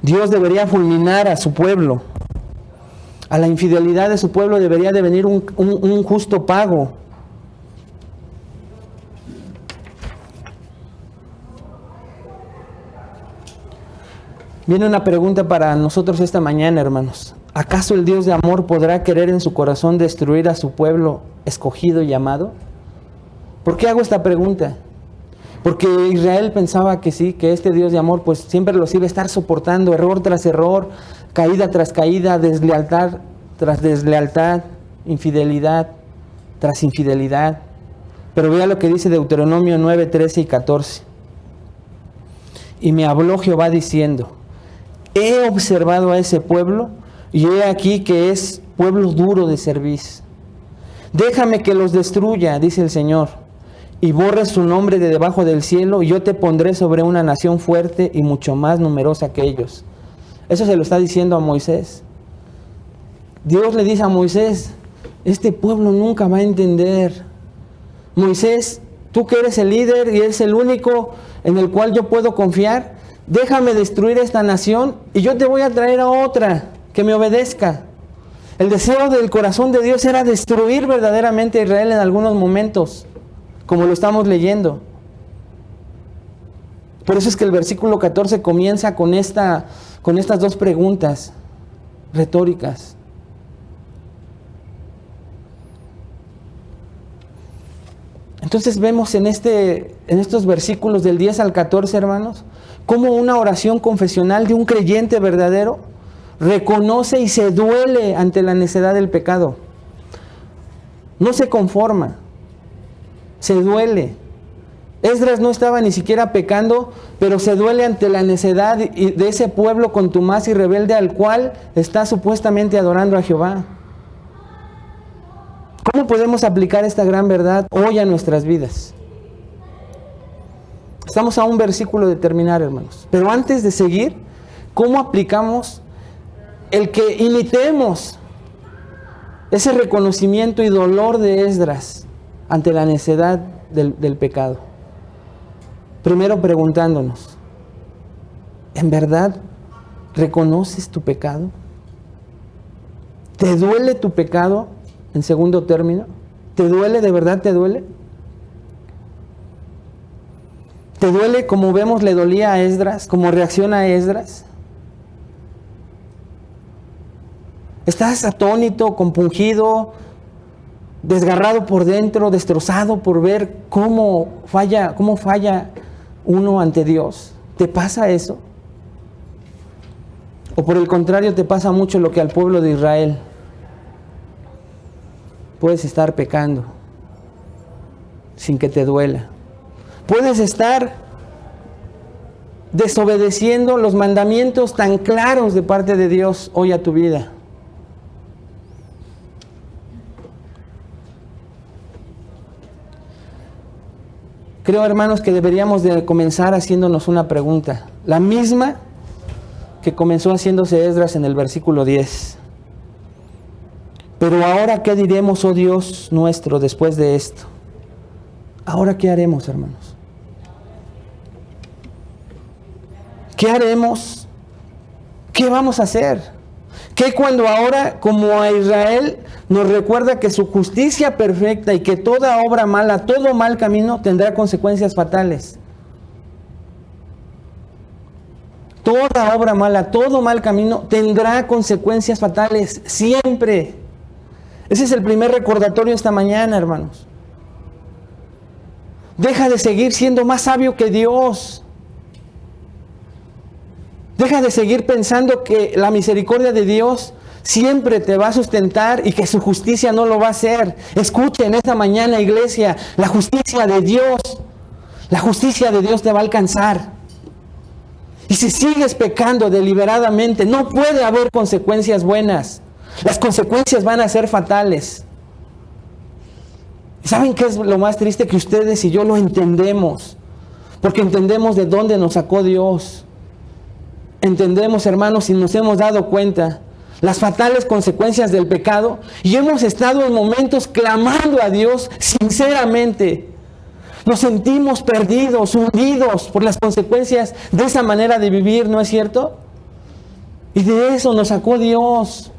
Dios debería fulminar a su pueblo. A la infidelidad de su pueblo debería de venir un justo pago. Viene una pregunta para nosotros esta mañana, hermanos. ¿Acaso el Dios de amor podrá querer en su corazón destruir a su pueblo escogido y amado? ¿Por qué hago esta pregunta? Porque Israel pensaba que sí, que este Dios de amor pues siempre los iba a estar soportando, error tras error, caída tras caída, deslealtad tras deslealtad, infidelidad tras infidelidad. Pero vea lo que dice Deuteronomio 9, 13 y 14. Y me habló Jehová diciendo, he observado a ese pueblo y he aquí que es pueblo duro de cerviz. Déjame que los destruya, dice el Señor, y borre su nombre de debajo del cielo, y yo te pondré sobre una nación fuerte y mucho más numerosa que ellos. Eso se lo está diciendo a Moisés. Dios le dice a Moisés, este pueblo nunca va a entender. Moisés, tú que eres el líder y eres el único en el cual yo puedo confiar, déjame destruir esta nación y yo te voy a traer a otra que me obedezca. El deseo del corazón de Dios era destruir verdaderamente a Israel en algunos momentos, como lo estamos leyendo. Por eso es que el versículo 14 comienza con estas dos preguntas retóricas. Entonces vemos en estos versículos del 10 al 14, hermanos, cómo una oración confesional de un creyente verdadero reconoce y se duele ante la necedad del pecado. No se conforma, se duele. Esdras no estaba ni siquiera pecando, pero se duele ante la necedad de ese pueblo contumaz y rebelde al cual está supuestamente adorando a Jehová. ¿Cómo podemos aplicar esta gran verdad hoy a nuestras vidas? Estamos a un versículo de terminar, hermanos. Pero antes de seguir, ¿cómo aplicamos el que imitemos ese reconocimiento y dolor de Esdras ante la necedad del pecado? Primero preguntándonos, ¿en verdad reconoces tu pecado? ¿Te duele tu pecado? En segundo término, ¿te duele? ¿De verdad te duele? ¿Te duele como vemos le dolía a Esdras? ¿Cómo reacciona a Esdras? ¿Estás atónito, compungido, desgarrado por dentro, destrozado por ver cómo falla uno ante Dios? ¿Te pasa eso? ¿O por el contrario te pasa mucho lo que al pueblo de Israel? Puedes estar pecando sin que te duela. Puedes estar desobedeciendo los mandamientos tan claros de parte de Dios hoy a tu vida. Creo, hermanos, que deberíamos de comenzar haciéndonos una pregunta, la misma que comenzó haciéndose Esdras en el versículo 10. Pero ahora, ¿qué diremos, oh Dios nuestro, después de esto? ¿Ahora qué haremos, hermanos? ¿Qué haremos? ¿Qué vamos a hacer? ¿Qué cuando ahora, como a Israel, nos recuerda que su justicia perfecta y que toda obra mala, todo mal camino tendrá consecuencias fatales? Toda obra mala, todo mal camino tendrá consecuencias fatales, siempre. Ese es el primer recordatorio esta mañana, hermanos. Deja de seguir siendo más sabio que Dios. Deja de seguir pensando que la misericordia de Dios siempre te va a sustentar y que su justicia no lo va a hacer. Escuchen esta mañana, iglesia, la justicia de Dios te va a alcanzar. Y si sigues pecando deliberadamente, no puede haber consecuencias buenas. Las consecuencias van a ser fatales. ¿Saben qué es lo más triste? Que ustedes y yo lo entendemos. Porque entendemos de dónde nos sacó Dios. Entendemos, hermanos, y nos hemos dado cuenta las fatales consecuencias del pecado. Y hemos estado en momentos clamando a Dios sinceramente. Nos sentimos perdidos, hundidos por las consecuencias de esa manera de vivir, ¿no es cierto? Y de eso nos sacó Dios.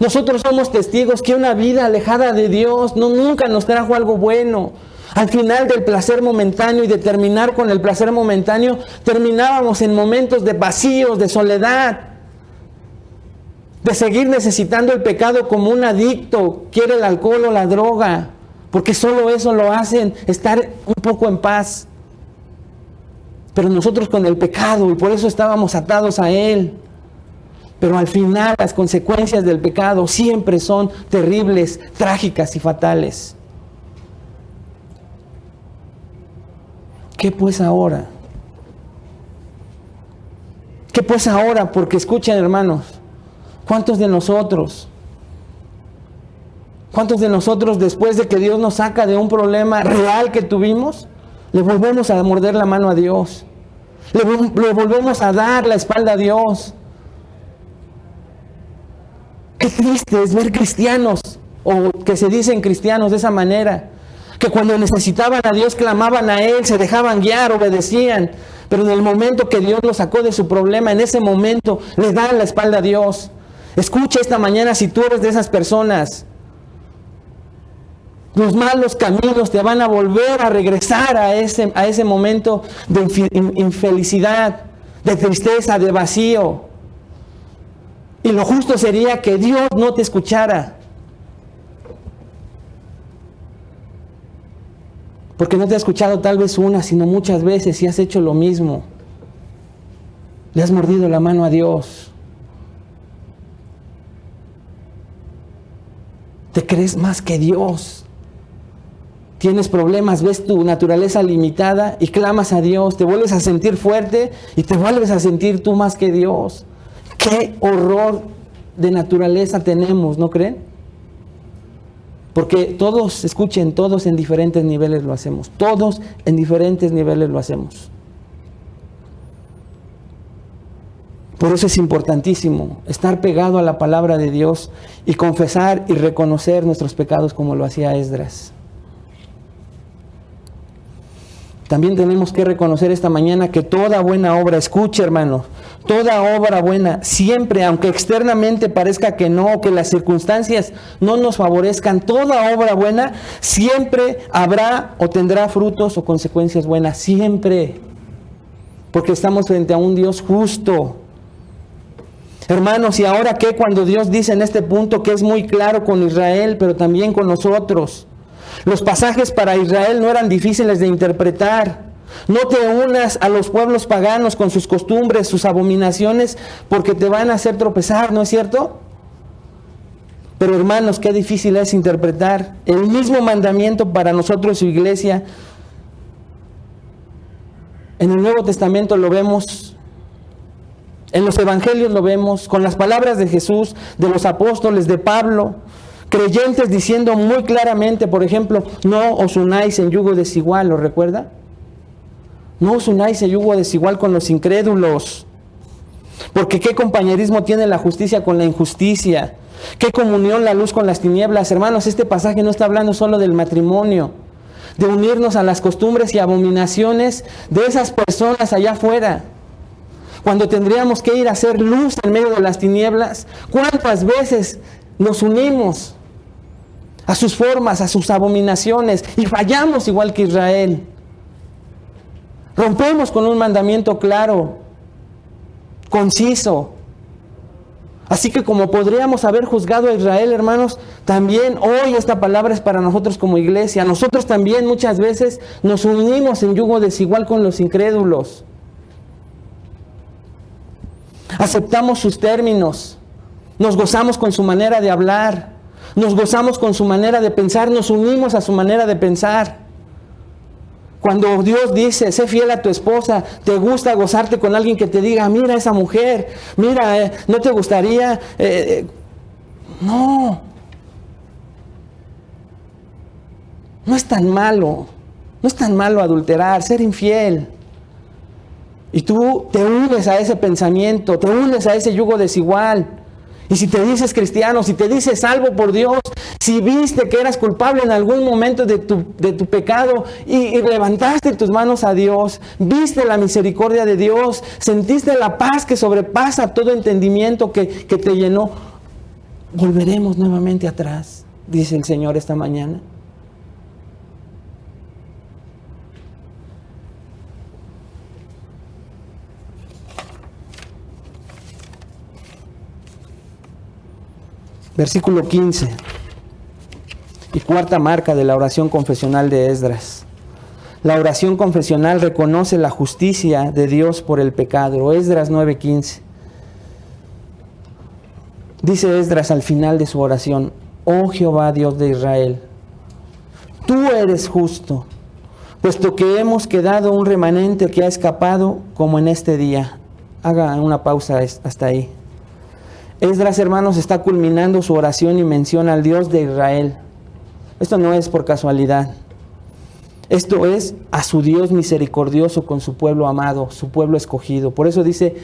Nosotros somos testigos que una vida alejada de Dios nunca nos trajo algo bueno. Al final del placer momentáneo y de terminar con el placer momentáneo, terminábamos en momentos de vacíos, de soledad, de seguir necesitando el pecado como un adicto, quiere el alcohol o la droga. Porque solo eso lo hacen estar un poco en paz. Pero nosotros con el pecado, y por eso estábamos atados a él. Pero al final las consecuencias del pecado siempre son terribles, trágicas y fatales. ¿Qué pues ahora? ¿Qué pues ahora? Porque escuchen, hermanos, ¿cuántos de nosotros después de que Dios nos saca de un problema real que tuvimos, le volvemos a morder la mano a Dios? Le volvemos a dar la espalda a Dios. Qué triste es ver cristianos, o que se dicen cristianos de esa manera, que cuando necesitaban a Dios clamaban a Él, se dejaban guiar, obedecían, pero en el momento que Dios los sacó de su problema, en ese momento le dan la espalda a Dios. Escucha esta mañana, si tú eres de esas personas, los malos caminos te van a volver a regresar a ese momento de infelicidad, de tristeza, de vacío. Y lo justo sería que Dios no te escuchara. Porque no te ha escuchado tal vez una, sino muchas veces, y has hecho lo mismo. Le has mordido la mano a Dios. Te crees más que Dios. Tienes problemas, ves tu naturaleza limitada y clamas a Dios. Te vuelves a sentir fuerte y te vuelves a sentir tú más que Dios. ¡Qué horror de naturaleza tenemos! ¿No creen? Porque todos, escuchen, todos en diferentes niveles lo hacemos. Todos en diferentes niveles lo hacemos. Por eso es importantísimo estar pegado a la palabra de Dios y confesar y reconocer nuestros pecados como lo hacía Esdras. También tenemos que reconocer esta mañana que toda buena obra, escuche, hermano, toda obra buena, siempre, aunque externamente parezca que no, que las circunstancias no nos favorezcan, toda obra buena siempre habrá o tendrá frutos o consecuencias buenas, siempre. Porque estamos frente a un Dios justo. Hermanos, ¿y ahora qué? Cuando Dios dice en este punto que es muy claro con Israel, pero también con nosotros. Los pasajes para Israel no eran difíciles de interpretar. No te unas a los pueblos paganos con sus costumbres, sus abominaciones, porque te van a hacer tropezar, ¿no es cierto? Pero hermanos, qué difícil es interpretar el mismo mandamiento para nosotros, su iglesia. En el Nuevo Testamento lo vemos, en los evangelios lo vemos, con las palabras de Jesús, de los apóstoles, de Pablo. Creyentes diciendo muy claramente, por ejemplo, no os unáis en yugo desigual, ¿lo recuerda? No os unáis en yugo desigual con los incrédulos. Porque ¿qué compañerismo tiene la justicia con la injusticia? ¿Qué comunión la luz con las tinieblas? Hermanos, este pasaje no está hablando solo del matrimonio. de unirnos a las costumbres y abominaciones de esas personas allá afuera. Cuando tendríamos que ir a hacer luz en medio de las tinieblas, ¿cuántas veces nos unimos a sus formas, a sus abominaciones, y fallamos igual que Israel? Rompemos con un mandamiento claro, conciso. Así que como podríamos haber juzgado a Israel, hermanos, también hoy esta palabra es para nosotros como iglesia. Nosotros también muchas veces nos unimos en yugo desigual con los incrédulos. Aceptamos sus términos, nos gozamos con su manera de hablar, nos gozamos con su manera de pensar, nos unimos a su manera de pensar. Cuando Dios dice, sé fiel a tu esposa, te gusta gozarte con alguien que te diga, mira esa mujer, mira, ¿no te gustaría? No. No es tan malo, no es tan malo adulterar, ser infiel. Y tú te unes a ese pensamiento, te unes a ese yugo desigual. Y si te dices cristiano, si te dices salvo por Dios, si viste que eras culpable en algún momento de tu pecado y levantaste tus manos a Dios, viste la misericordia de Dios, sentiste la paz que sobrepasa todo entendimiento que te llenó, volveremos nuevamente atrás, dice el Señor esta mañana. Versículo 15 y cuarta marca de la oración confesional de Esdras. La oración confesional reconoce la justicia de Dios por el pecado. Esdras 9:15. Dice Esdras al final de su oración: oh Jehová, Dios de Israel, tú eres justo, puesto que hemos quedado un remanente que ha escapado como en este día. Haga una pausa hasta ahí. Esdras, hermanos, está culminando su oración y menciona al Dios de Israel. Esto no es por casualidad. Esto es a su Dios misericordioso con su pueblo amado, su pueblo escogido. Por eso dice,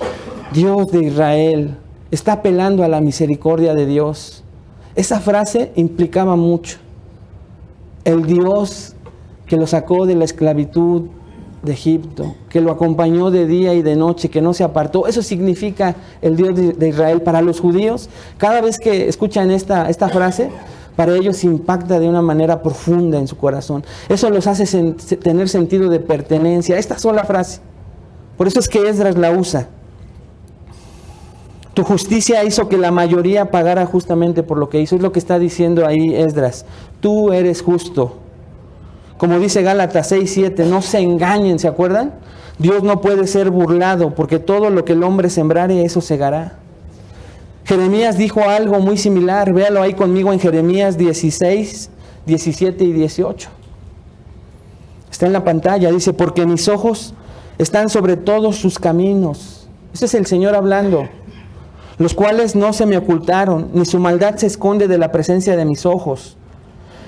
Dios de Israel. Está apelando a la misericordia de Dios. Esa frase implicaba mucho. El Dios que lo sacó de la esclavitud de Egipto, que lo acompañó de día y de noche, que no se apartó. Eso significa el Dios de Israel. Para los judíos, cada vez que escuchan esta frase, para ellos impacta de una manera profunda en su corazón. Eso los hace tener sentido de pertenencia. Esta sola frase. Por eso es que Esdras la usa. Tu justicia hizo que la mayoría pagara justamente por lo que hizo. Es lo que está diciendo ahí Esdras. Tú eres justo. Como dice Gálatas 6:7, no se engañen, ¿se acuerdan? Dios no puede ser burlado, porque todo lo que el hombre sembrare, eso segará. Jeremías dijo algo muy similar, véalo ahí conmigo en Jeremías 16, 17 y 18. Está en la pantalla, dice, porque mis ojos están sobre todos sus caminos. Ese es el Señor hablando, los cuales no se me ocultaron, ni su maldad se esconde de la presencia de mis ojos.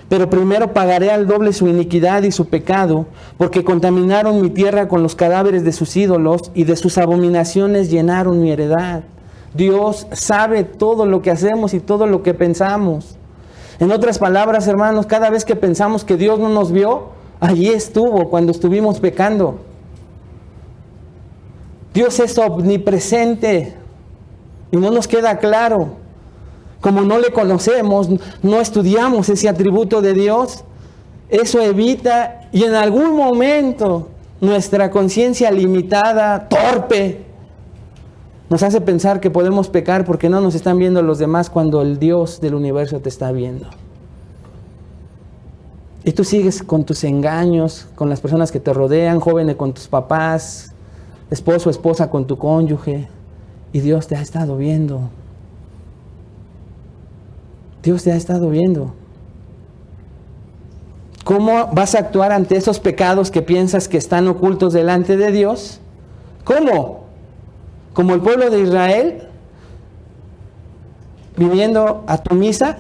Pero primero pagaré al doble su iniquidad y su pecado, porque contaminaron mi tierra con los cadáveres de sus ídolos y de sus abominaciones llenaron mi heredad. Dios sabe todo lo que hacemos y todo lo que pensamos. En otras palabras, hermanos, cada vez que pensamos que Dios no nos vio, allí estuvo cuando estuvimos pecando. Dios es omnipresente y no nos queda claro. Como no le conocemos, no estudiamos ese atributo de Dios, eso evita y en algún momento nuestra conciencia limitada, torpe, nos hace pensar que podemos pecar porque no nos están viendo los demás cuando el Dios del universo te está viendo. Y tú sigues con tus engaños, con las personas que te rodean, jóvenes con tus papás, esposo, esposa con tu cónyuge, y Dios te ha estado viendo. Dios te ha estado viendo. ¿Cómo vas a actuar ante esos pecados que piensas que están ocultos delante de Dios? ¿Cómo? ¿Como el pueblo de Israel? ¿Viniendo a tu misa?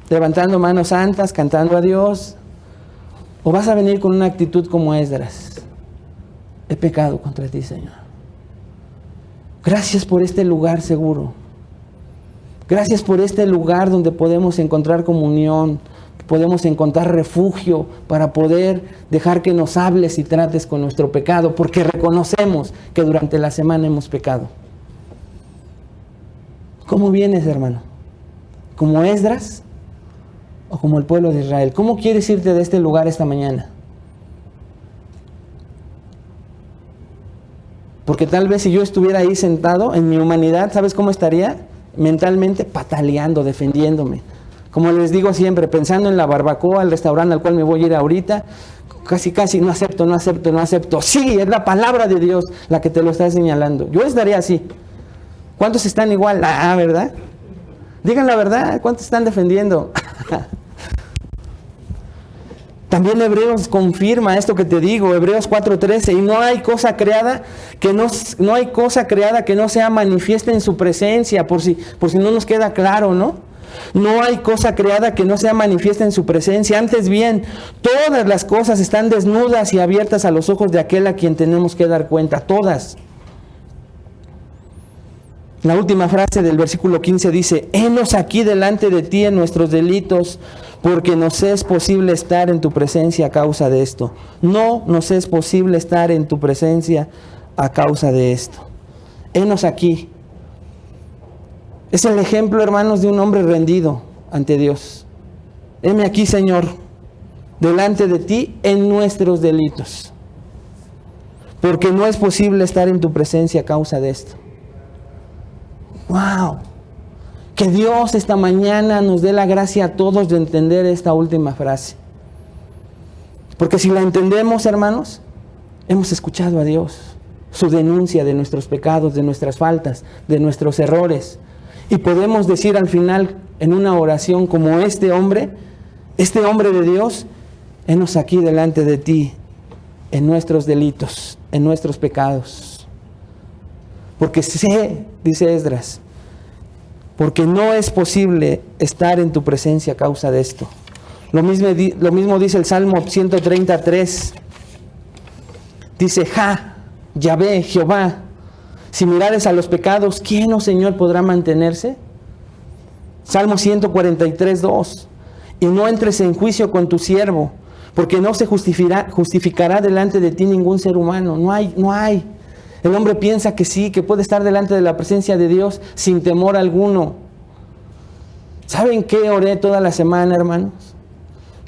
¿Levantando manos santas? ¿Cantando a Dios? ¿O vas a venir con una actitud como Esdras? He pecado contra ti, Señor. Gracias por este lugar seguro. Gracias por este lugar donde podemos encontrar comunión, podemos encontrar refugio para poder dejar que nos hables y trates con nuestro pecado, porque reconocemos que durante la semana hemos pecado. ¿Cómo vienes, hermano? ¿Como Esdras o como el pueblo de Israel? ¿Cómo quieres irte de este lugar esta mañana? Porque tal vez si yo estuviera ahí sentado en mi humanidad, ¿sabes cómo estaría? Mentalmente pataleando, defendiéndome. Como les digo siempre, pensando en la barbacoa, el restaurante al cual me voy a ir ahorita, casi no acepto. Sí, es la palabra de Dios la que te lo está señalando. Yo estaría así. ¿Cuántos están igual? ¿Verdad? Digan la verdad, ¿cuántos están defendiendo? También Hebreos confirma esto que te digo, Hebreos 4:13, y no hay cosa creada que no sea manifiesta en su presencia, por si no nos queda claro, ¿no? No hay cosa creada que no sea manifiesta en su presencia, antes bien, todas las cosas están desnudas y abiertas a los ojos de aquel a quien tenemos que dar cuenta, todas. La última frase del versículo 15 dice, henos aquí delante de ti en nuestros delitos, porque nos es posible estar en tu presencia a causa de esto. No nos es posible estar en tu presencia a causa de esto. Henos aquí. Es el ejemplo, hermanos, de un hombre rendido ante Dios. Heme aquí, Señor, delante de ti en nuestros delitos, porque no es posible estar en tu presencia a causa de esto. ¡Wow! Que Dios esta mañana nos dé la gracia a todos de entender esta última frase. Porque si la entendemos, hermanos, hemos escuchado a Dios, su denuncia de nuestros pecados, de nuestras faltas, de nuestros errores. Y podemos decir al final, en una oración como este hombre de Dios, henos aquí delante de ti, en nuestros delitos, en nuestros pecados. Porque sé, dice Esdras, porque no es posible estar en tu presencia a causa de esto. Lo mismo dice el Salmo 133. Dice, Yahvé, Jehová, si mirares a los pecados, ¿quién, oh Señor, podrá mantenerse? Salmo 143:2. Y no entres en juicio con tu siervo, porque no se justificará delante de ti ningún ser humano. No hay. El hombre piensa que sí, que puede estar delante de la presencia de Dios sin temor alguno. ¿Saben qué oré toda la semana, hermanos?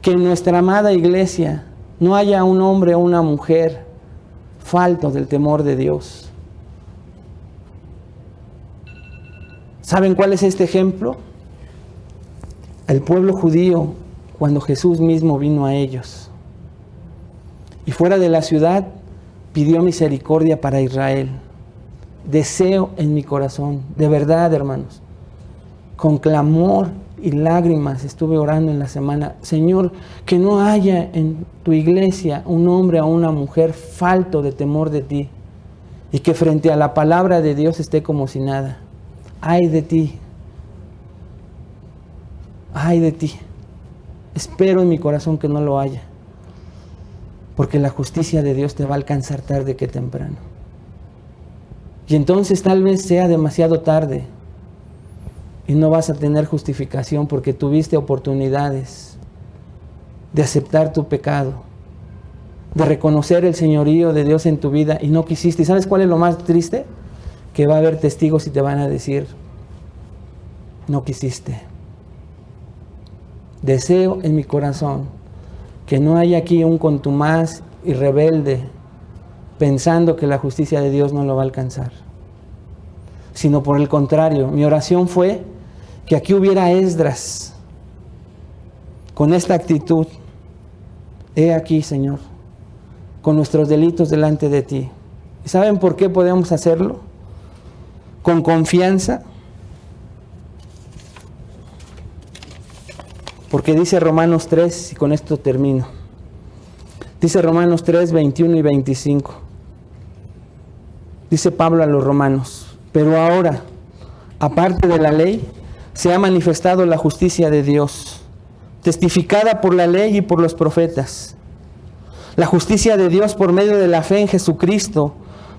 Que en nuestra amada iglesia no haya un hombre o una mujer falto del temor de Dios. ¿Saben cuál es este ejemplo? El pueblo judío, cuando Jesús mismo vino a ellos. Y fuera de la ciudad, pidió misericordia para Israel. Deseo en mi corazón, de verdad, hermanos, con clamor y lágrimas estuve orando en la semana, Señor, que no haya en tu iglesia un hombre o una mujer falto de temor de ti, y que frente a la palabra de Dios esté como si nada. Ay de ti, espero en mi corazón que no lo haya. Porque la justicia de Dios te va a alcanzar tarde que temprano. Y entonces tal vez sea demasiado tarde y no vas a tener justificación porque tuviste oportunidades de aceptar tu pecado, de reconocer el señorío de Dios en tu vida y no quisiste. ¿Y sabes cuál es lo más triste? Que va a haber testigos y te van a decir, no quisiste. Deseo en mi corazón que no haya aquí un contumaz y rebelde pensando que la justicia de Dios no lo va a alcanzar. Sino por el contrario, mi oración fue que aquí hubiera Esdras con esta actitud. He aquí, Señor, con nuestros delitos delante de ti. ¿Y saben por qué podemos hacerlo? Con confianza. Porque dice Romanos 3, y con esto termino. Dice Romanos 3, 21 y 25. Dice Pablo a los romanos, pero ahora, aparte de la ley, se ha manifestado la justicia de Dios, testificada por la ley y por los profetas. La justicia de Dios por medio de la fe en Jesucristo,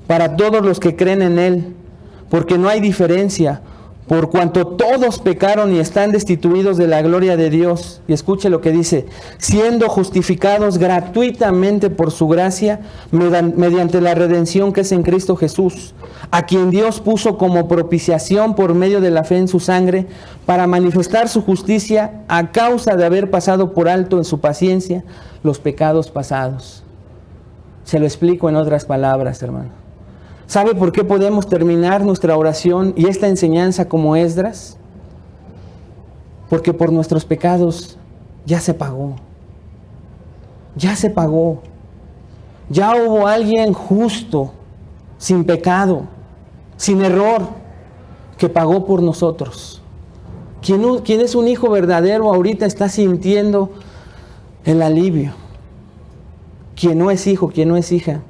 para todos los que creen en Él, porque no hay diferencia, por cuanto todos pecaron y están destituidos de la gloria de Dios. Y escuche lo que dice: siendo justificados gratuitamente por su gracia, mediante la redención que es en Cristo Jesús, a quien Dios puso como propiciación por medio de la fe en su sangre, para manifestar su justicia a causa de haber pasado por alto en su paciencia los pecados pasados. Se lo explico en otras palabras, hermano. ¿Sabe por qué podemos terminar nuestra oración y esta enseñanza como Esdras? Porque por nuestros pecados ya se pagó. Ya se pagó. Ya hubo alguien justo, sin pecado, sin error, que pagó por nosotros. Quien es un hijo verdadero ahorita está sintiendo el alivio. Quien no es hijo, quien no es hija,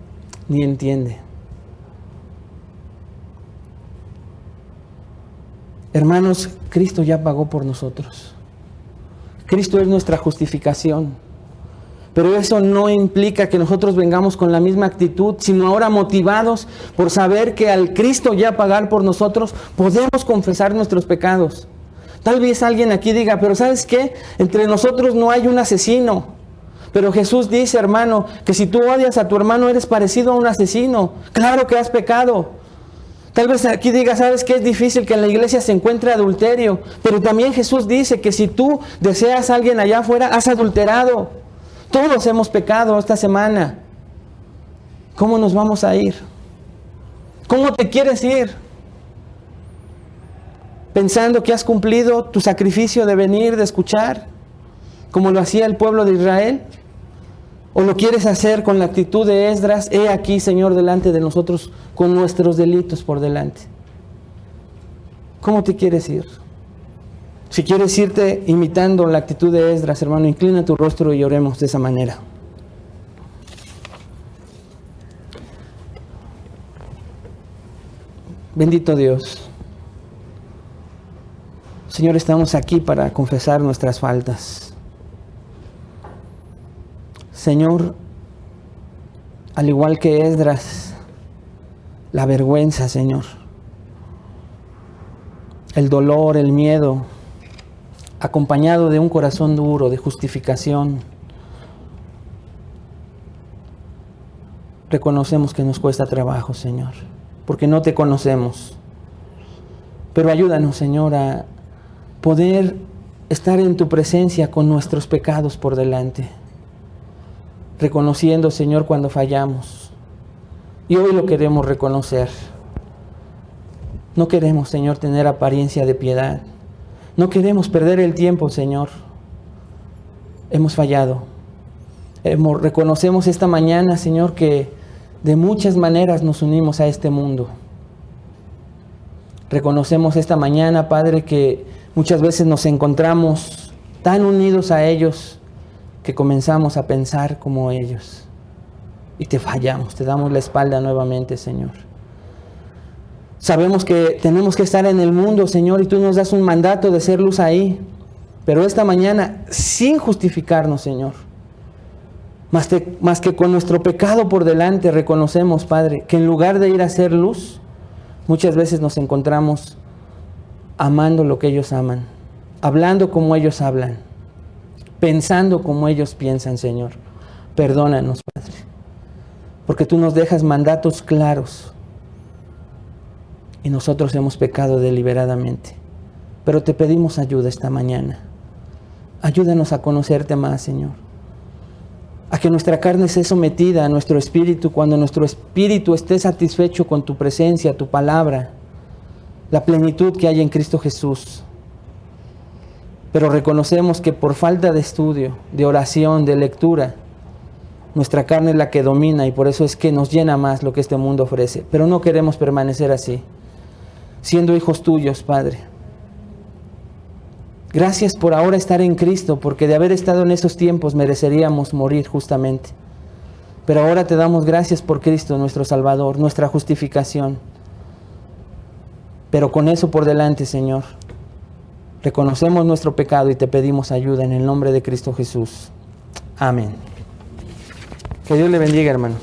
ni entiende. Hermanos, Cristo ya pagó por nosotros. Cristo es nuestra justificación. Pero eso no implica que nosotros vengamos con la misma actitud, sino ahora motivados por saber que al Cristo ya pagar por nosotros, podemos confesar nuestros pecados. Tal vez alguien aquí diga, pero ¿sabes qué? Entre nosotros no hay un asesino. Pero Jesús dice, hermano, que si tú odias a tu hermano eres parecido a un asesino. Claro que has pecado. Tal vez aquí diga, ¿sabes qué? Es difícil que en la iglesia se encuentre adulterio. Pero también Jesús dice que si tú deseas a alguien allá afuera, has adulterado. Todos hemos pecado esta semana. ¿Cómo nos vamos a ir? ¿Cómo te quieres ir? ¿Pensando que has cumplido tu sacrificio de venir, de escuchar, como lo hacía el pueblo de Israel? ¿O lo quieres hacer con la actitud de Esdras? He aquí, Señor, delante de nosotros, con nuestros delitos por delante. ¿Cómo te quieres ir? Si quieres irte imitando la actitud de Esdras, hermano, inclina tu rostro y oremos de esa manera. Bendito Dios. Señor, estamos aquí para confesar nuestras faltas. Señor, al igual que Esdras, la vergüenza, Señor, el dolor, el miedo, acompañado de un corazón duro, de justificación, reconocemos que nos cuesta trabajo, Señor, porque no te conocemos. Pero ayúdanos, Señor, a poder estar en tu presencia con nuestros pecados por delante, reconociendo, Señor, cuando fallamos. Y hoy lo queremos reconocer. No queremos, Señor, tener apariencia de piedad. No queremos perder el tiempo, Señor. Hemos fallado. Reconocemos esta mañana, Señor, que de muchas maneras nos unimos a este mundo. Reconocemos esta mañana, Padre, que muchas veces nos encontramos tan unidos a ellos que comenzamos a pensar como ellos y te fallamos, te damos la espalda nuevamente, Señor. Sabemos que tenemos que estar en el mundo, Señor, y tú nos das un mandato de ser luz ahí, pero esta mañana, sin justificarnos, Señor, más que con nuestro pecado por delante, reconocemos, Padre, que en lugar de ir a hacer luz, muchas veces nos encontramos amando lo que ellos aman, hablando como ellos hablan, pensando como ellos piensan, Señor. Perdónanos, Padre, porque tú nos dejas mandatos claros y nosotros hemos pecado deliberadamente. Pero te pedimos ayuda esta mañana. Ayúdanos a conocerte más, Señor. A que nuestra carne esté sometida a nuestro espíritu cuando nuestro espíritu esté satisfecho con tu presencia, tu palabra, la plenitud que hay en Cristo Jesús. Pero reconocemos que por falta de estudio, de oración, de lectura, nuestra carne es la que domina y por eso es que nos llena más lo que este mundo ofrece. Pero no queremos permanecer así, siendo hijos tuyos, Padre. Gracias por ahora estar en Cristo, porque de haber estado en esos tiempos mereceríamos morir justamente. Pero ahora te damos gracias por Cristo, nuestro Salvador, nuestra justificación. Pero con eso por delante, Señor, reconocemos nuestro pecado y te pedimos ayuda en el nombre de Cristo Jesús. Amén. Que Dios le bendiga, hermano.